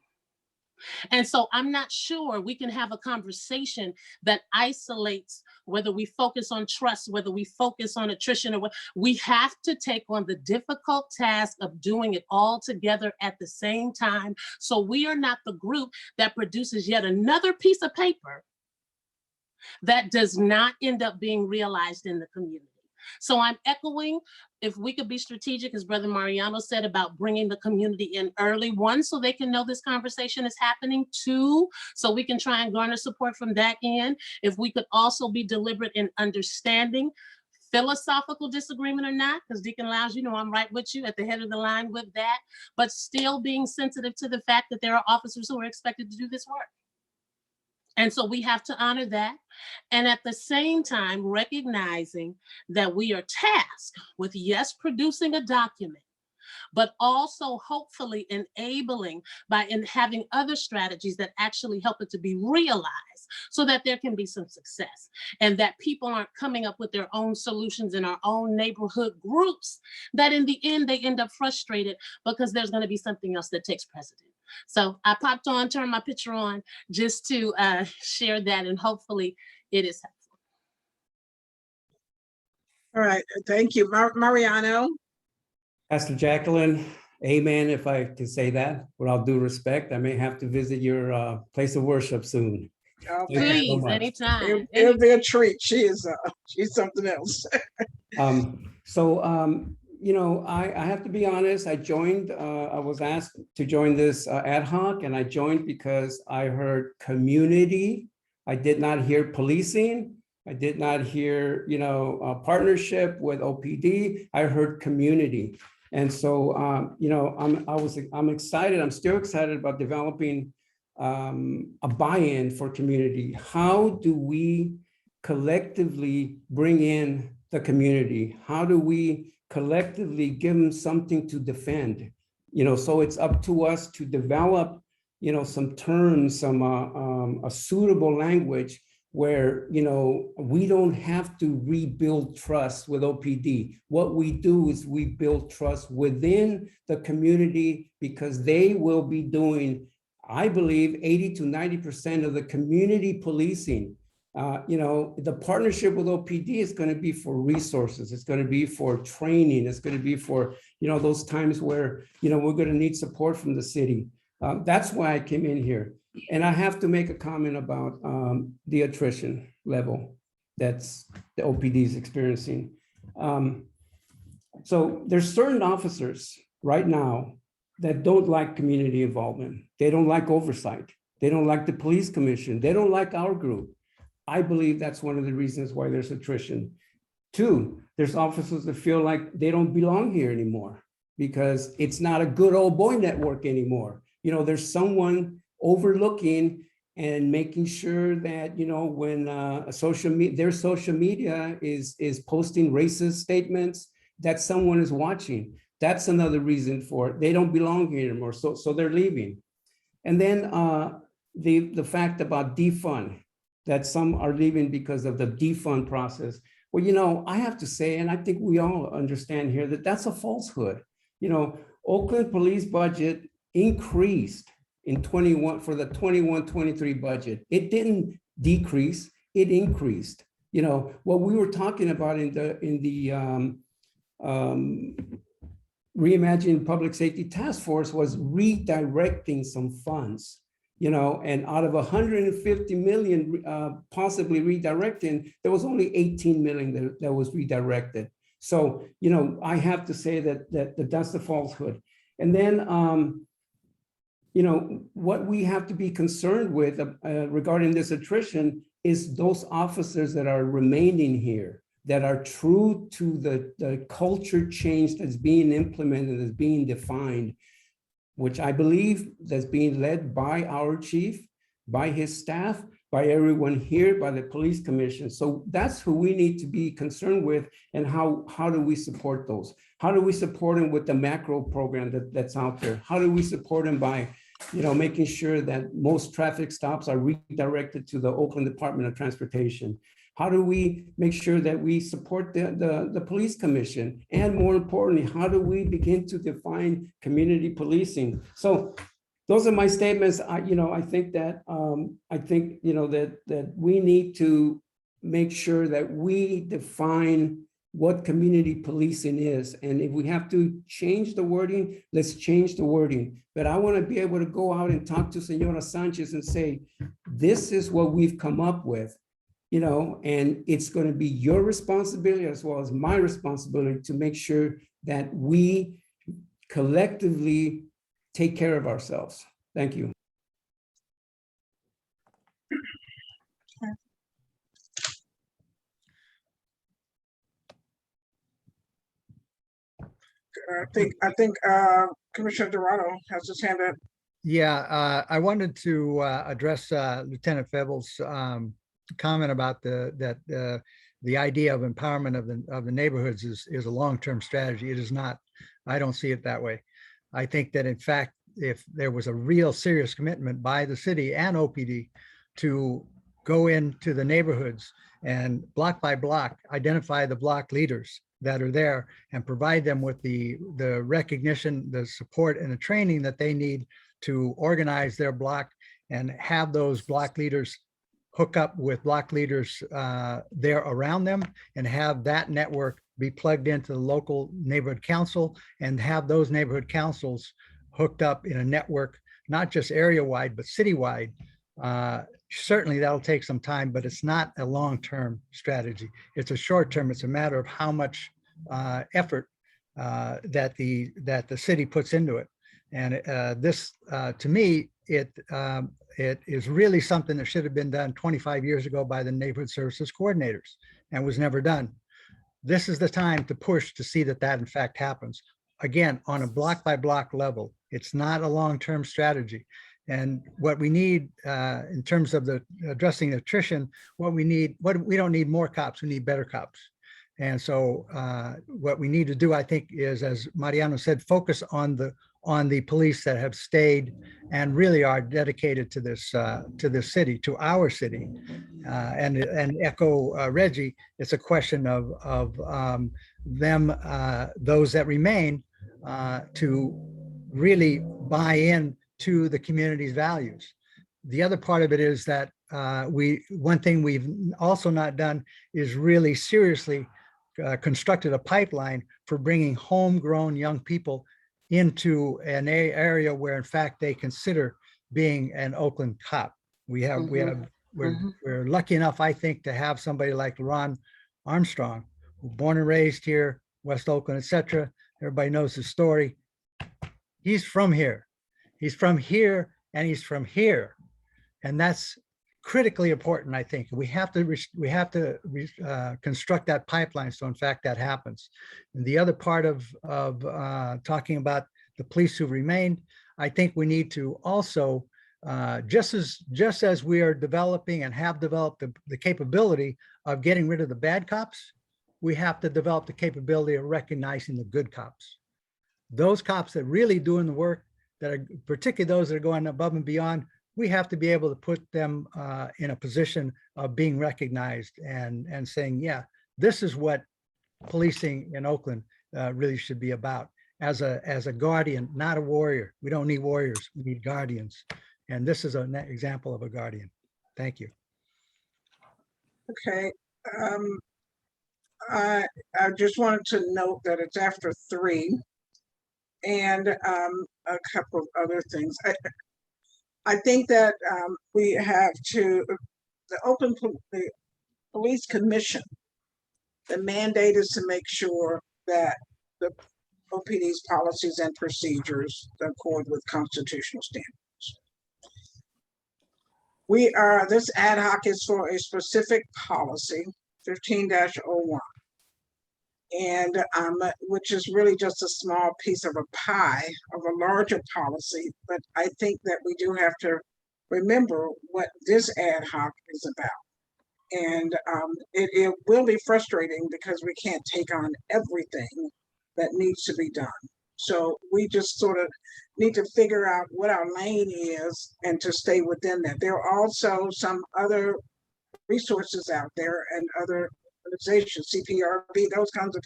And so I'm not sure we can have a conversation that isolates whether we focus on trust, whether we focus on attrition, or what. We have to take on the difficult task of doing it all together at the same time. So we are not the group that produces yet another piece of paper that does not end up being realized in the community. So I'm echoing, if we could be strategic, as Brother Mariano said, about bringing the community in early, one, so they can know this conversation is happening, two, so we can try and garner support from that end. If we could also be deliberate in understanding philosophical disagreement or not, because Deacon Lounge, you know, I'm right with you at the head of the line with that, but still being sensitive to the fact that there are officers who are expected to do this work. And so we have to honor that. And at the same time, recognizing that we are tasked with, yes, producing a document, but also hopefully enabling by having other strategies that actually help it to be realized so that there can be some success and that people aren't coming up with their own solutions in our own neighborhood groups, that in the end, they end up frustrated because there's going to be something else that takes precedent. So I popped on, turned my picture on just to share that, and hopefully it is helpful. All right, thank you. Mariano? Pastor Jacqueline, amen, if I can say that, with all due respect. I may have to visit your place of worship soon. Oh, Thank you so Please, much. anytime. It'll be a treat. She's something else. You know, I have to be honest, I joined, I was asked to join this ad hoc, and I joined because I heard community. I did not hear policing. I did not hear, you know, a partnership with OPD. I heard community. And so, you know, I'm excited. I'm still excited about developing a buy-in for community. How do we collectively bring in the community? How do we collectively give them something to defend? You know, so it's up to us to develop, you know, some terms, a suitable language where, you know, we don't have to rebuild trust with OPD. What we do is we build trust within the community, because they will be doing, I believe, 80 to 90% of the community policing. You know, the partnership with OPD is going to be for resources. It's going to be for training. It's going to be for, you know, those times where, you know, we're going to need support from the city. That's why I came in here. And I have to make a comment about the attrition level that's the OPD is experiencing. So there's certain officers right now that don't like community involvement. They don't like oversight. They don't like the police commission. They don't like our group. I believe that's one of the reasons why there's attrition. Two, there's officers that feel like they don't belong here anymore because it's not a good old boy network anymore. You know, there's someone overlooking and making sure that, you know, when their social media is posting racist statements, that someone is watching. That's another reason for it. They don't belong here anymore, so they're leaving. And then the fact about defund, that some are leaving because of the defund process. Well, you know, I have to say, and I think we all understand here, that that's a falsehood. You know, Oakland police budget increased in 21 for the 21-23 budget. It didn't decrease, it increased. You know, what we were talking about in the Reimagined Public Safety Task Force was redirecting some funds. You know, and out of 150 million possibly redirecting, there was only 18 million that was redirected. So, you know, I have to say that's the falsehood. And then, you know, what we have to be concerned with regarding this attrition is those officers that are remaining here, that are true to the culture change that's being implemented, that's being defined, which I believe that's being led by our chief, by his staff, by everyone here, by the police commission. So that's who we need to be concerned with, and how do we support those? How do we support them with the macro program that's out there? How do we support them by, you know, making sure that most traffic stops are redirected to the Oakland Department of Transportation? How do we make sure that we support the police commission? And more importantly, how do we begin to define community policing? So those are my statements. I think that that we need to make sure that we define what community policing is. And if we have to change the wording, let's change the wording. But I want to be able to go out and talk to Senora Sanchez and say, this is what we've come up with, and it's going to be your responsibility as well as my responsibility to make sure that we collectively take care of ourselves. Thank you. I think Commissioner Dorado has his hand up. Yeah, I wanted to address Lieutenant Febel's comment about the idea of empowerment of the neighborhoods is a long-term strategy. It is not. I don't see it that way. I think that in fact, if there was a real serious commitment by the city and OPD to go into the neighborhoods and block by block identify the block leaders that are there and provide them with the recognition, the support, and the training that they need to organize their block and have those block leaders hook up with block leaders there around them and have that network be plugged into the local neighborhood council and have those neighborhood councils hooked up in a network, not just area-wide, but citywide. Certainly that'll take some time, but it's not a long-term strategy. It's a short-term. It's a matter of how much effort that the city puts into it. And this, to me, it is really something that should have been done 25 years ago by the neighborhood services coordinators and was never done. This is the time to push to see that in fact happens. Again, on a block by block level, it's not a long-term strategy. And what we need in terms of addressing attrition, we don't need more cops, we need better cops. And so what we need to do, I think, is, as Mariano said, focus on the police that have stayed and really are dedicated to this city, to our city. And echo Reggie, it's a question of them, those that remain, to really buy in to the community's values. The other part of it is that one thing we've also not done is really seriously constructed a pipeline for bringing homegrown young people into an area where in fact they consider being an Oakland cop. We're lucky enough, I think, to have somebody like Ron Armstrong, who born and raised here, West Oakland, etc. Everybody knows his story. He's from here. He's from here and he's from here. And that's critically important, I think. We have to construct that pipeline so in fact that happens. And the other part of talking about the police who remained, I think we need to also, just as we are developing and have developed the capability of getting rid of the bad cops, we have to develop the capability of recognizing the good cops. Those cops that really doing the work, that are particularly those that are going above and beyond, we have to be able to put them in a position of being recognized and saying, yeah, this is what policing in Oakland really should be about. As a guardian, not a warrior. We don't need warriors, we need guardians. And this is an example of a guardian. Thank you. Okay. I just wanted to note that it's after 3. And a couple of other things. I think that we have to, the Oakland Police Commission, the mandate is to make sure that the OPD's policies and procedures accord with constitutional standards. This ad hoc is for a specific policy, 15-01. And which is really just a small piece of a pie of a larger policy. But I think that we do have to remember what this ad hoc is about. And it will be frustrating because we can't take on everything that needs to be done. So we just sort of need to figure out what our lane is and to stay within that. There are also some other resources out there and other organizations, CPRB, those kinds of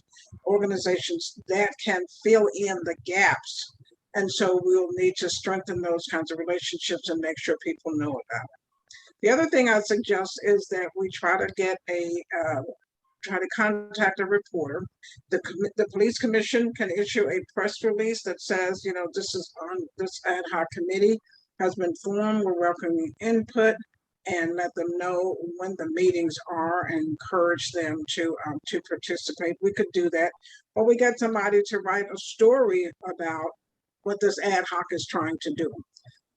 organizations that can fill in the gaps. And so we'll need to strengthen those kinds of relationships and make sure people know about it. The other thing I suggest is that we try to get try to contact a reporter. The police commission can issue a press release that says, you know, this ad hoc committee has been formed. We're welcoming input, and let them know when the meetings are and encourage them to participate. We could do that, or we get somebody to write a story about what this ad hoc is trying to do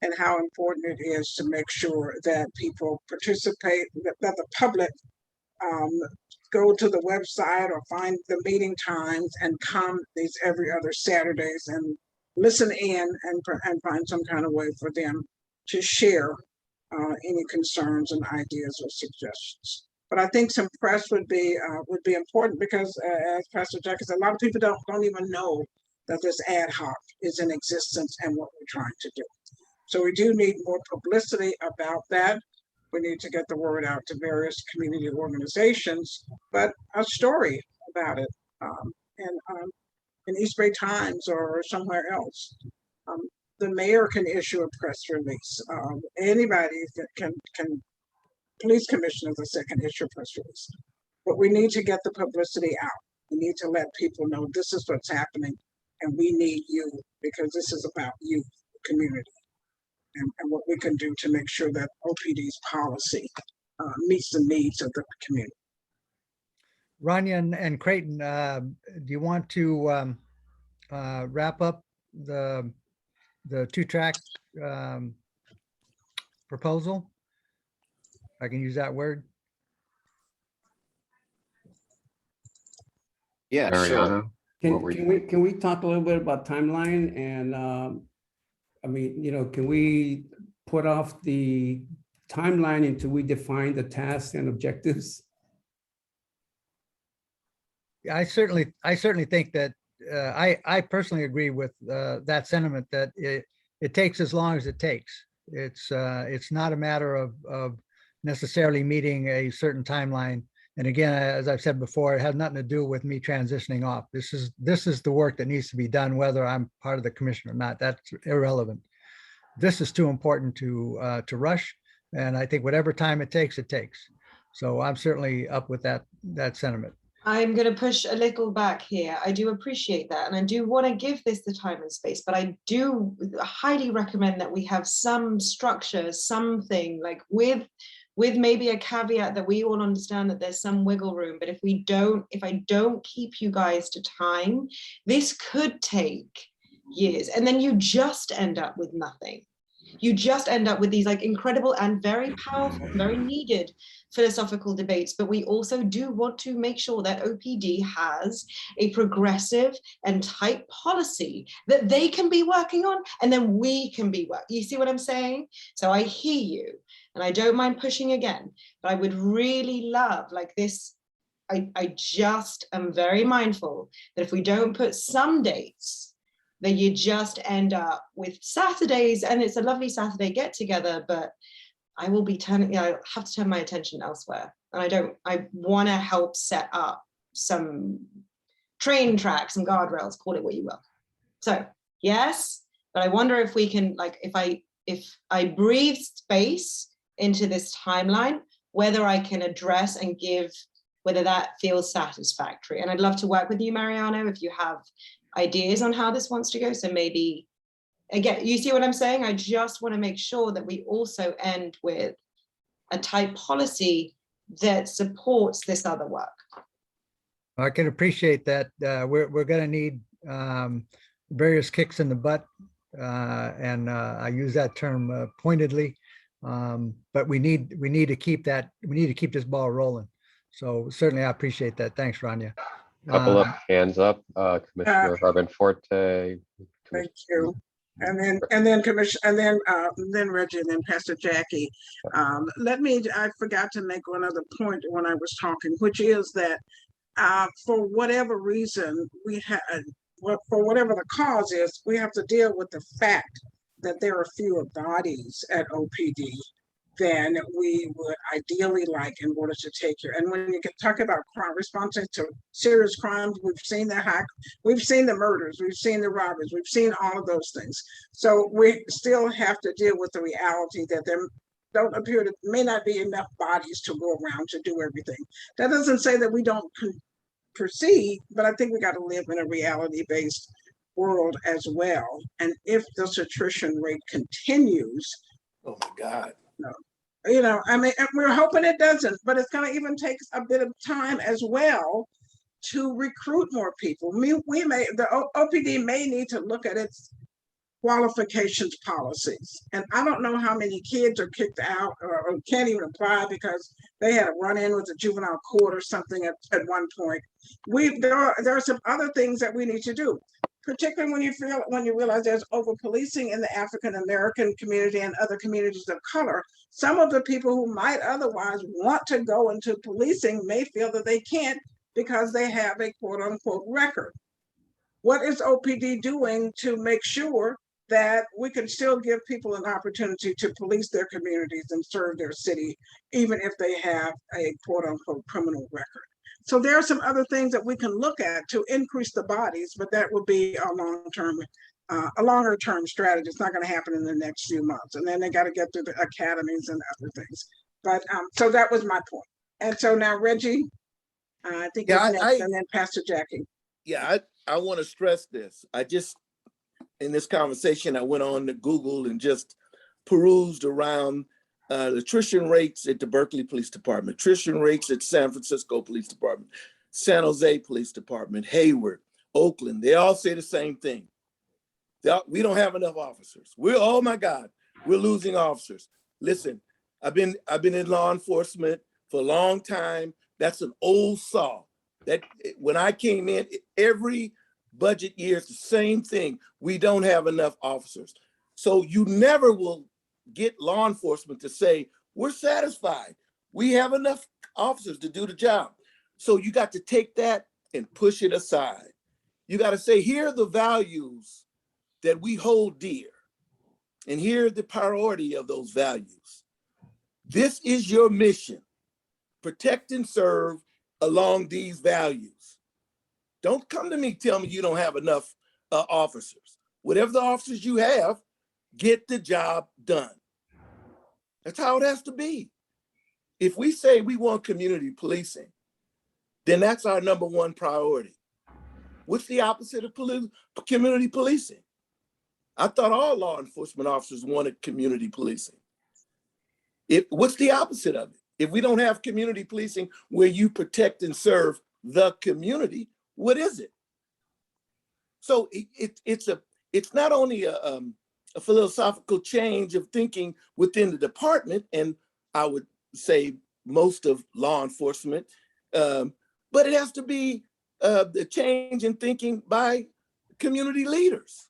and how important it is to make sure that people participate, that the public go to the website or find the meeting times and come these every other Saturdays and listen in and find some kind of way for them to share any concerns and ideas or suggestions. But I think some press would be important because, as Pastor Jack said, a lot of people don't even know that this ad hoc is in existence and what we're trying to do. So we do need more publicity about that. We need to get the word out to various community organizations, but a story about it in East Bay Times or somewhere else. The mayor can issue a press release. Anybody that can, police commissioners, I said, can issue a press release. But we need to get the publicity out. We need to let people know this is what's happening, and we need you because this is about you, the community, and what we can do to make sure that OPD's policy meets the needs of the community. Rania and Creighton, do you want to wrap up the two-track proposal? If I can use that word. Yeah, sure. Mariano, what were you? Can we talk a little bit about timeline? And I mean, you know, can we put off the timeline until we define the tasks and objectives? I certainly think that I personally agree with that sentiment that it takes as long as it takes. It's not a matter of necessarily meeting a certain timeline. And again, as I've said before, it has nothing to do with me transitioning off. This is the work that needs to be done, whether I'm part of the commission or not. That's irrelevant. This is too important to rush, and I think whatever time it takes, it takes. So I'm certainly up with that sentiment. I'm going to push a little back here. I do appreciate that. And I do want to give this the time and space, but I do highly recommend that we have some structure, something like with maybe a caveat that we all understand that there's some wiggle room. But if I don't keep you guys to time, this could take years. And then you just end up with nothing. You just end up with these like incredible and very powerful, very needed philosophical debates, but we also do want to make sure that OPD has a progressive and tight policy that they can be working on, and then we can be working. You see what I'm saying? So I hear you, and I don't mind pushing again, but I would really love like this. I just am very mindful that if we don't put some dates, then you just end up with Saturdays, and it's a lovely Saturday get together, but I will be I have to turn my attention elsewhere. And I want to help set up some train tracks and guardrails, call it what you will. So yes, but I wonder if we can, like, if I breathe space into this timeline, whether I can address and give, whether that feels satisfactory. And I'd love to work with you, Mariano, if you have ideas on how this wants to go. So maybe, again, you see what I'm saying? I just want to make sure that we also end with a tight policy that supports this other work. I can appreciate that. We're going to need various kicks in the butt, and I use that term pointedly. But we need to keep that. We need to keep this ball rolling. So certainly, I appreciate that. Thanks, Rania. Couple of hands up, Commissioner Harbin Forte. Thank you. And then Commissioner, and then Reggie, and then Pastor Jackie. I forgot to make one other point when I was talking, which is that for whatever reason for whatever the cause is, we have to deal with the fact that there are fewer bodies at OPD than we would ideally like in order to take care. And when you talk about crime, responding to serious crimes, we've seen the hack, we've seen the murders, we've seen the robberies, we've seen all of those things. So we still have to deal with the reality that there may not be enough bodies to go around to do everything. That doesn't say that we don't proceed, but I think we got to live in a reality-based world as well. And if this attrition rate continues, Oh my God. you know, I mean, we're hoping it doesn't, but it's going to even take a bit of time as well to recruit more people. The OPD may need to look at its qualifications policies. And I don't know how many kids are kicked out or can't even apply because they had a run-in with the juvenile court or something at one point. There are some other things that we need to do, particularly when you realize there's over-policing in the African-American community and other communities of color. Some of the people who might otherwise want to go into policing may feel that they can't because they have a quote-unquote record. What is OPD doing to make sure that we can still give people an opportunity to police their communities and serve their city, even if they have a quote-unquote criminal record? So there are some other things that we can look at to increase the bodies, but that will be a longer term strategy. It's not going to happen in the next few months. And then they got to get through the academies and other things. But so that was my point. And so now Reggie, I think Yeah, next, and then Pastor Jackie. Yeah, I want to stress this. In this conversation, I went on to Google and just perused around the attrition rates at the Berkeley Police Department, attrition rates at San Francisco Police Department, San Jose Police Department, Hayward, Oakland. They all say the same thing. We don't have enough officers. Oh my God, we're losing officers. Listen, I've been in law enforcement for a long time. That's an old saw. That when I came in, every budget year, it's the same thing. We don't have enough officers. So you never will get law enforcement to say, we're satisfied. We have enough officers to do the job. So you got to take that and push it aside. You got to say, here are the values that we hold dear. And here's the priority of those values. This is your mission. Protect and serve along these values. Don't come to me, tell me you don't have enough officers. Whatever the officers you have, get the job done. That's how it has to be. If we say we want community policing, then that's our number one priority. What's the opposite of community policing? I thought all law enforcement officers wanted community policing. What's the opposite of it? If we don't have community policing where you protect and serve the community, what is it? So it's not only a philosophical change of thinking within the department, and I would say most of law enforcement, but it has to be the change in thinking by community leaders.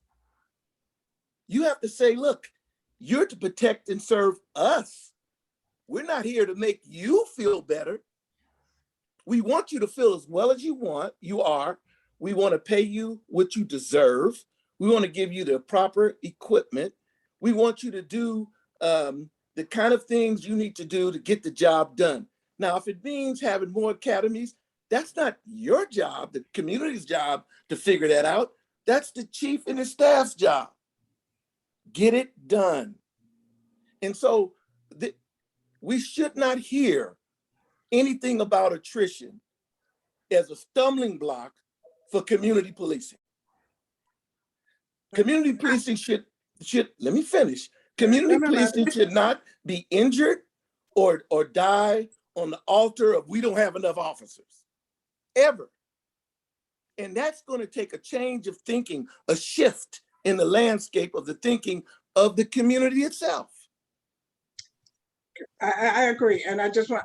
You have to say, look, you're to protect and serve us. We're not here to make you feel better. We want you to feel as well as you are. We want to pay you what you deserve. We want to give you the proper equipment. We want you to do the kind of things you need to do to get the job done. Now, if it means having more academies, that's not your job, the community's job to figure that out. That's the chief and his staff's job. Get it done. And so we should not hear anything about attrition as a stumbling block for community policing. Community policing should let me finish. Community policing should not be injured or die on the altar of we don't have enough officers, ever. And that's going to take a change of thinking, a shift in the landscape of the thinking of the community itself. I agree. And I just want,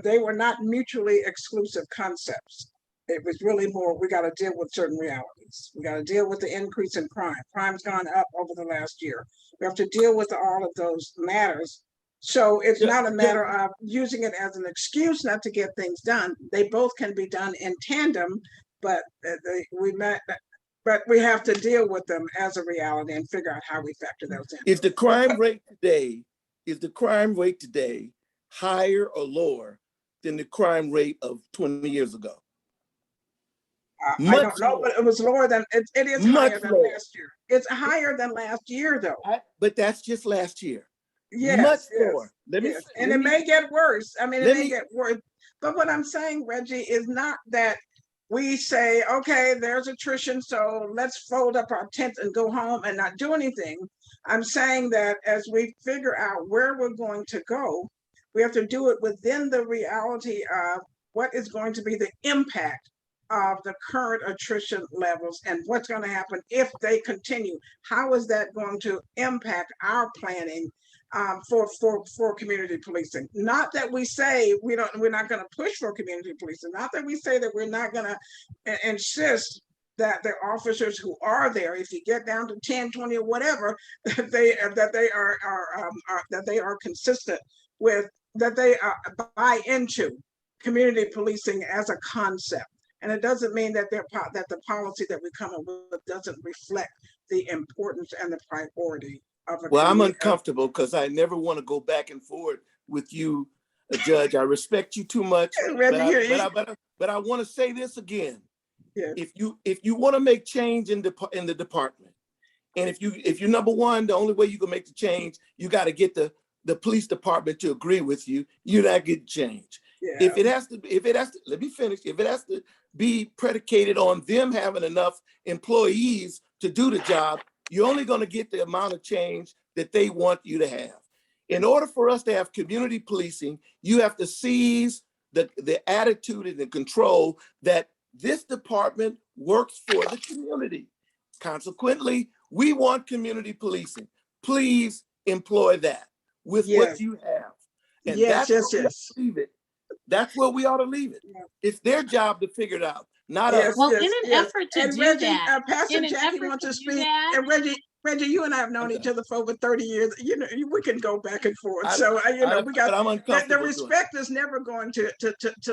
they were not mutually exclusive concepts. It was really more, we got to deal with certain realities. We got to deal with the increase in crime. Crime's gone up over the last year. We have to deal with all of those matters. So it's not a matter of using it as an excuse not to get things done. They both can be done in tandem, but we have to deal with them as a reality and figure out how we factor those in. Is the crime rate today is the crime rate today higher or lower than the crime rate of 20 years ago? I Much don't know, lower. but it was lower than, it is Much higher than lower. last year. It's higher than last year, though. But that's just last year. Yes, Much yes, lower. Let me yes. say- And let it me- may get worse. I mean, it let may me- get worse. But what I'm saying, Reggie, is not that we say, okay, there's attrition, so let's fold up our tent and go home and not do anything. I'm saying that as we figure out where we're going to go, we have to do it within the reality of what is going to be the impact of the current attrition levels and what's going to happen if they continue. How is that going to impact our planning for community policing? Not that we say we're not going to push for community policing. Not that we say that we're not going to insist that the officers who are there, if you get down to 10, 20 or whatever, that they are consistent with, that they buy into community policing as a concept. And it doesn't mean that that the policy that we come up with doesn't reflect the importance and the priority of a Well, I'm community. uncomfortable because I never want to go back and forth with you, Judge. I respect you too much, but I want to say this again. Yeah. If you want to make change in the department, and if you're number one, the only way you can make the change, you got to get the police department to agree with you. You're not getting change. Yeah. If it has to, let me finish. If it has to be predicated on them having enough employees to do the job, you're only going to get the amount of change that they want you to have. In order for us to have community policing, you have to seize the attitude and the control that this department works for the community. Consequently, we want community policing. Please employ that with what you have. And that's where we ought to leave it. That's where we ought to leave it. It's their job to figure it out, not us. Well, in an effort to and do Reggie, that, Pastor Jackie wants to speak. And Reggie, you and I have known each other for over 30 years. You know, we can go back and forth. We got the respect is never going to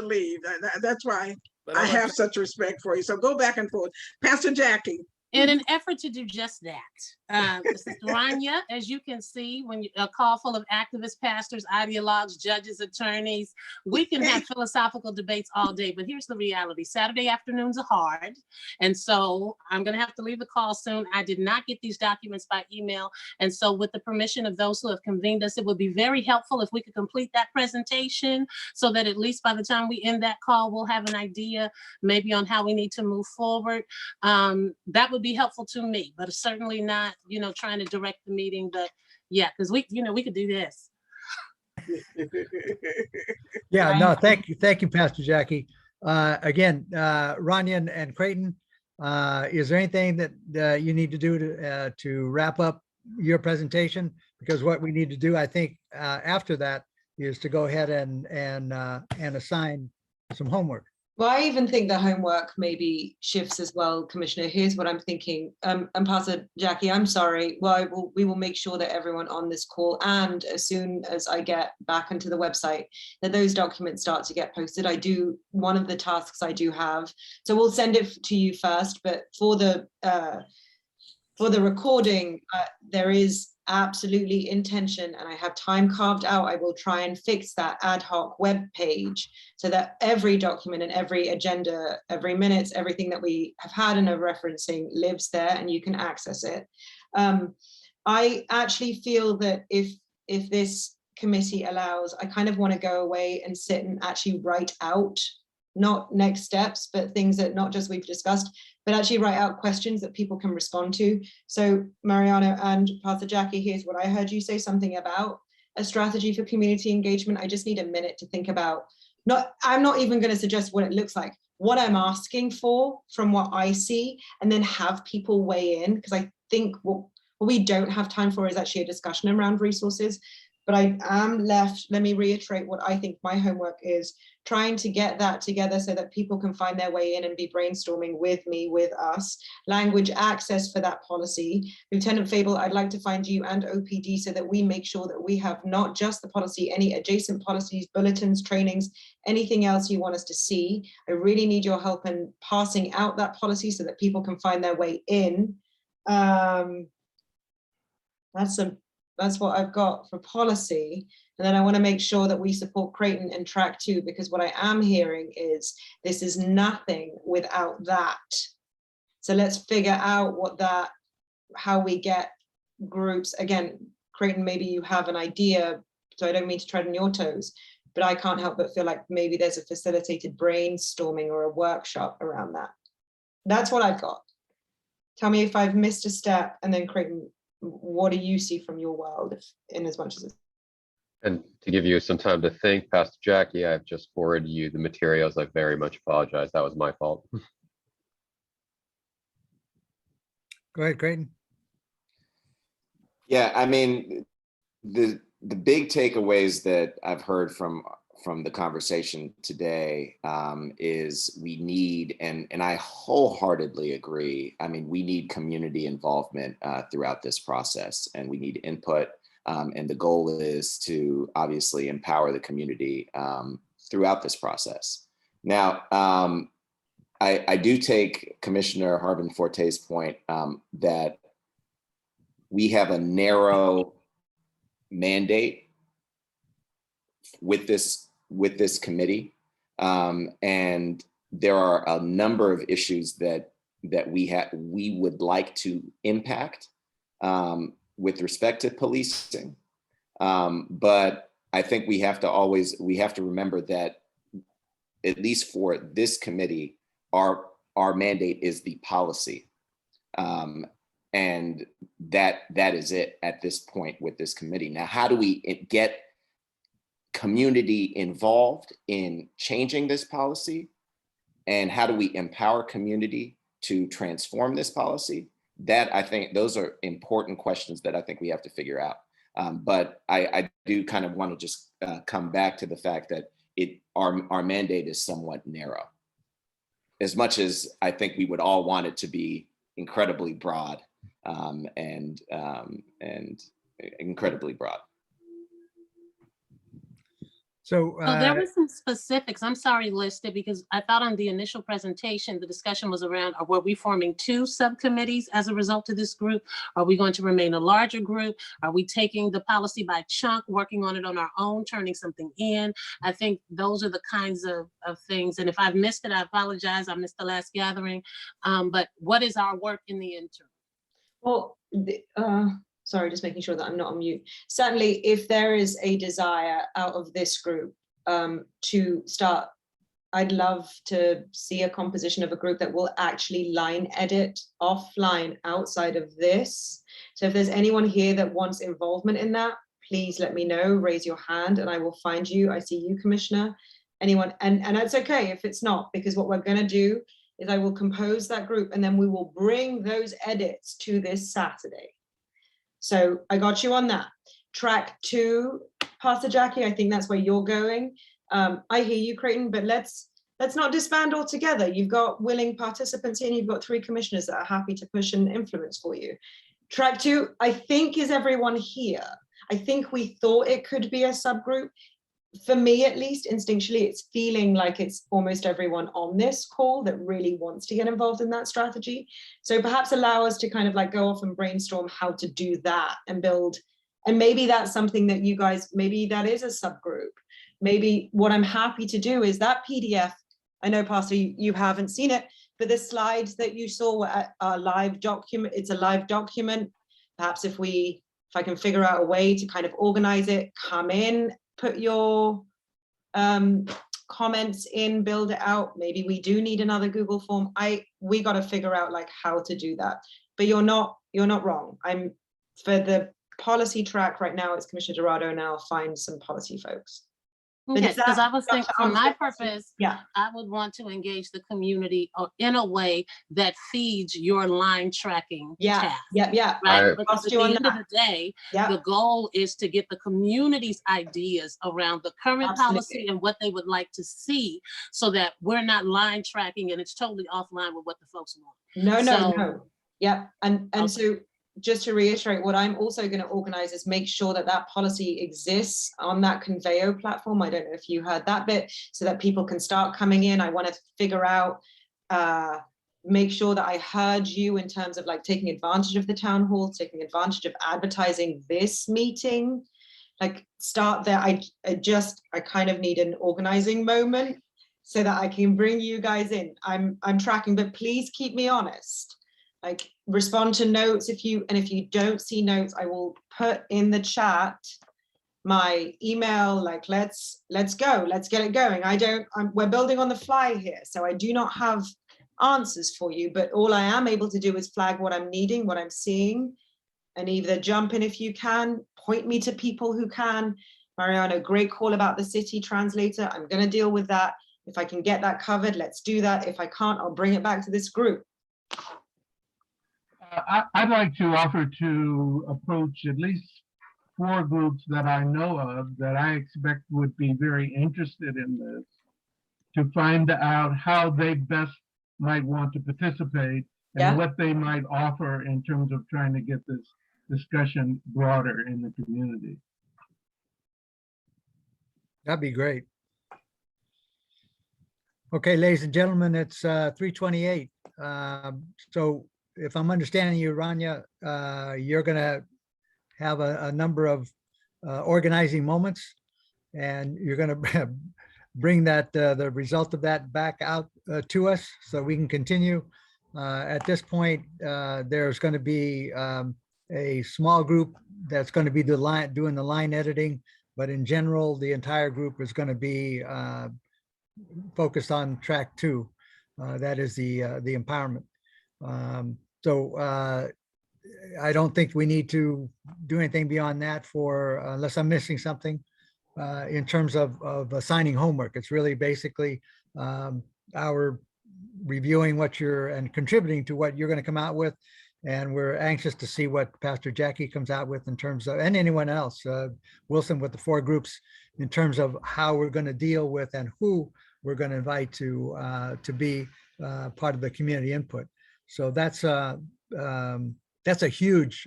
leave. That's why I have such respect for you. So go back and forth. Pastor Jackie. In an effort to do just that, this is Rania, as you can see, when a call full of activists, pastors, ideologues, judges, attorneys, we can have philosophical debates all day, but here's the reality. Saturday afternoons are hard, and so I'm gonna have to leave the call soon. I did not get these documents by email, and so with the permission of those who have convened us, it would be very helpful if we could complete that presentation so that at least by the time we end that call, we'll have an idea maybe on how we need to move forward. That would be helpful to me, but certainly not, trying to direct the meeting. But yeah, because we could do this. Yeah, no, thank you, Pastor Jackie. Again, Rania and Creighton, is there anything that you need to do to wrap up your presentation? Because what we need to do, I think, after that is to go ahead and assign some homework. Well, I even think the homework maybe shifts as well, Commissioner. Here's what I'm thinking. And Pastor Jackie, I'm sorry. Well, we will make sure that everyone on this call, and as soon as I get back into the website, that those documents start to get posted. One of the tasks I do have, so we'll send it to you first, but for the recording, there is absolutely intention, and I have time carved out. I will try and fix that ad hoc web page so that every document and every agenda, every minutes, everything that we have had and are referencing lives there and you can access it. I actually feel that if this committee allows, I kind of want to go away and sit and actually write out, not next steps, but things that not just we've discussed, but actually write out questions that people can respond to. So Mariano and Pastor Jackie, here's what I heard you say something about a strategy for community engagement. I just need a minute to think about, I'm not even going to suggest what it looks like, what I'm asking for from what I see, and then have people weigh in, because I think what we don't have time for is actually a discussion around resources. But I am left, let me reiterate what I think my homework is, trying to get that together so that people can find their way in and be brainstorming with me, with us. Language access for that policy. Lieutenant Fable, I'd like to find you and OPD so that we make sure that we have not just the policy, any adjacent policies, bulletins, trainings, anything else you want us to see. I really need your help in passing out that policy so that people can find their way in. That's a That's what I've got for policy. And then I want to make sure that we support Creighton and track 2, because what I am hearing is this is nothing without that. So let's figure out how we get groups. Again, Creighton, maybe you have an idea, so I don't mean to tread on your toes, but I can't help but feel like maybe there's a facilitated brainstorming or a workshop around that. That's what I've got. Tell me if I've missed a step, and then Creighton, what do you see from your world, in as much as it's... And to give you some time to think, Pastor Jackie, I've just forwarded you the materials. I very much apologize. That was my fault. Go ahead, Creighton. Yeah, I mean, the big takeaways that I've heard from the conversation today is we need, and I wholeheartedly agree, I mean, we need community involvement throughout this process, and we need input, and the goal is to obviously empower the community throughout this process. Now, I do take Commissioner Harbin Forte's point that we have a narrow mandate with this committee, and there are a number of issues that we would like to impact with respect to policing, but I think we have to remember that at least for this committee, our mandate is the policy, and that is it at this point with this committee. Now, how do we get community involved in changing this policy, and how do we empower community to transform this policy? That, I think, those are important questions that I think we have to figure out. But I do kind of want to just come back to the fact that our mandate is somewhat narrow, as much as I think we would all want it to be incredibly broad, and incredibly broad. So there were some specifics, I'm sorry, listed, because I thought on the initial presentation, the discussion was around, were we forming 2 subcommittees as a result of this group? Are we going to remain a larger group? Are we taking the policy by chunk, working on it on our own, turning something in? I think those are the kinds of things. And if I've missed it, I apologize. I missed the last gathering. But what is our work in the interim? Well, sorry, just making sure that I'm not on mute. Certainly, if there is a desire out of this group to start, I'd love to see a composition of a group that will actually line edit offline outside of this. So if there's anyone here that wants involvement in that, please let me know, raise your hand, and I will find you. I see you, Commissioner. Anyone, and that's okay if it's not, because what we're gonna do is I will compose that group, and then we will bring those edits to this Saturday. So I got you on that. Track 2, Pastor Jackie, I think that's where you're going. I hear you, Creighton, but let's not disband altogether. You've got willing participants here, and you've got 3 commissioners that are happy to push and influence for you. Track 2, I think, is everyone here. I think we thought it could be a subgroup. For me, at least, instinctually, it's feeling like it's almost everyone on this call that really wants to get involved in that strategy. So perhaps allow us to kind of like go off and brainstorm how to do that and build. And maybe that's something that you guys, maybe that is a subgroup. Maybe what I'm happy to do is that PDF. I know, Pastor, you haven't seen it, but the slides that you saw were a live document. It's a live document. Perhaps if I can figure out a way to kind of organize it, come in, put your comments in, build it out. Maybe we do need another Google form. We got to figure out like how to do that. But you're not wrong. I'm for the policy track right now. It's Commissioner Dorado, and I'll find some policy folks. Okay, because I was thinking for my purpose, yeah, I would want to engage the community in a way that feeds your line tracking task. Yeah. Right. Because at the end of the day, the goal is to get the community's ideas around the current policy and what they would like to see, so that we're not line tracking and it's totally offline with what the folks want. No. Yeah, and so just to reiterate, what I'm also going to organize is make sure that that policy exists on that Conveyo platform. I don't know if you heard that bit, so that people can start coming in. I want to figure out make sure that I heard you in terms of like taking advantage of the town hall, taking advantage of advertising this meeting. Like start there. I kind of need an organizing moment so that I can bring you guys in. I'm tracking, but please keep me honest. Like respond to notes if you don't see notes, I will put in the chat my email, like let's go, let's get it going. We're building on the fly here, so I do not have answers for you, but all I am able to do is flag what I'm needing, what I'm seeing, and either jump in if you can, point me to people who can. Mariano, great call about the city translator. I'm going to deal with that. If I can get that covered, let's do that. If I can't, I'll bring it back to this group. I'd like to offer to approach at least 4 groups that I know of that I expect would be very interested in this, to find out how they best might want to participate and what they might offer in terms of trying to get this discussion broader in the community. That'd be great. Okay, ladies and gentlemen, it's 3:28. So if I'm understanding you, Rania, you're gonna have a number of organizing moments, and you're gonna bring that the result of that back out to us so we can continue. At this point, there's going to be a small group that's going to be doing the line editing, but in general, the entire group is going to be focused on track 2. That is the empowerment. So I don't think we need to do anything beyond that for, unless I'm missing something in terms of assigning homework. It's really basically our reviewing and contributing to what you're going to come out with. And we're anxious to see what Pastor Jackie comes out with in terms of, and anyone else, Wilson, with the 4 groups, in terms of how we're going to deal with and who we're going to invite to be part of the community input. So that's a huge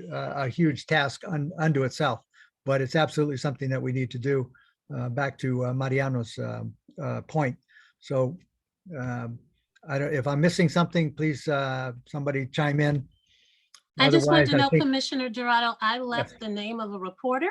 task unto itself, but it's absolutely something that we need to do. Back to Mariano's point. So if I'm missing something, please somebody chime in. I just want to Otherwise, know, I think- Commissioner Dorado, I left the name of a reporter.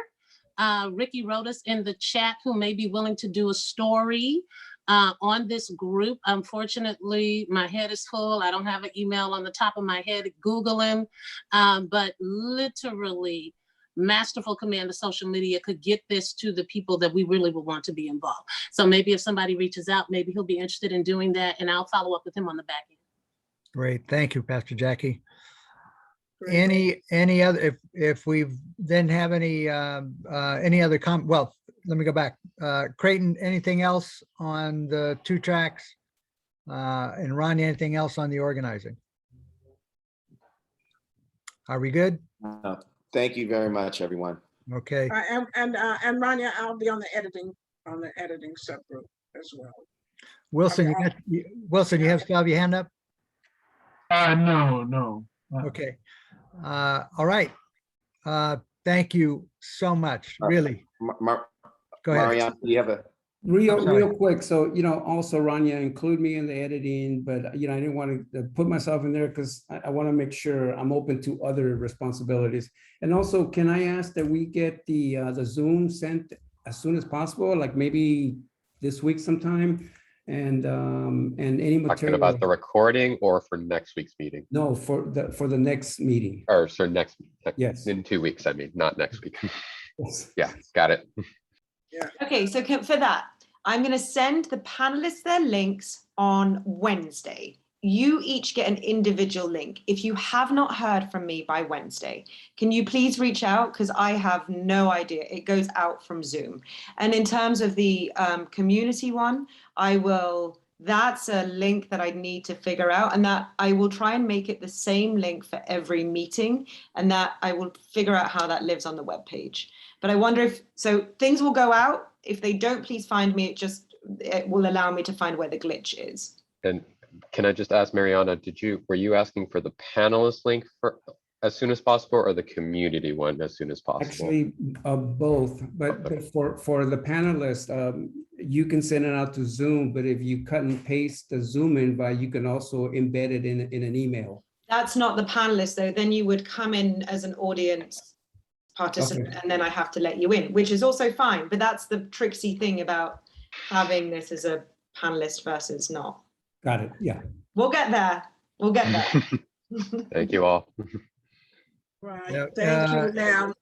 Ricky wrote us in the chat who may be willing to do a story on this group. Unfortunately, my head is full. I don't have an email on the top of my head. Google him. But literally, masterful command of social media could get this to the people that we really would want to be involved. So maybe if somebody reaches out, maybe he'll be interested in doing that, and I'll follow up with him on the back end. Great, thank you, Pastor Jackie. Any other, if we then have any other well, let me go back. Creighton, anything else on the 2 tracks? And Ron, anything else on the organizing? Are we good? Thank you very much, everyone. Okay. And Rania, I'll be on the editing subgroup as well. Wilson, Wilson, you still have your hand up? No. Okay. All right. Thank you so much, really. Go ahead. Mariano, do you have a? Real quick. So, also Rania, include me in the editing, but, I didn't want to put myself in there because I want to make sure I'm open to other responsibilities. And also, can I ask that we get the Zoom sent as soon as possible, like maybe this week sometime? And any material. Talking about the recording or for next week's meeting? No, for the next meeting. Or so next, yes, in 2 weeks, I mean, not next week. Yes. Yeah, got it. Okay, so for that, I'm going to send the panelists their links on Wednesday. You each get an individual link. If you have not heard from me by Wednesday, can you please reach out? Because I have no idea. It goes out from Zoom. And in terms of the community one, that's a link that I need to figure out, and that I will try and make it the same link for every meeting, and that I will figure out how that lives on the webpage. But I wonder so things will go out. If they don't, please find me. It will allow me to find where the glitch is. And can I just ask, Mariana, were you asking for the panelist link as soon as possible or the community one as soon as possible? Actually, both, but for the panelists, you can send it out to Zoom, but if you cut and paste the Zoom invite, you can also embed it in an email. That's not the panelist though. Then you would come in as an audience participant, Okay. and then I have to let you in, which is also fine. But that's the tricksy thing about having this as a panelist versus not. Got it, yeah. We'll get there. We'll get there. Thank you all. Right, Yeah, thank you now.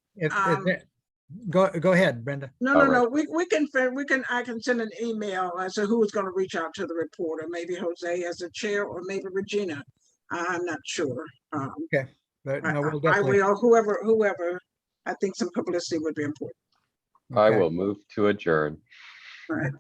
Go ahead, Brenda. No, All no, no, right. I can send an email as to who's gonna reach out to the reporter, maybe Jose as the chair or maybe Regina. I'm not sure. But no, we'll I definitely. will, whoever, I think some publicity would be important. I Okay. will move to adjourn. Right.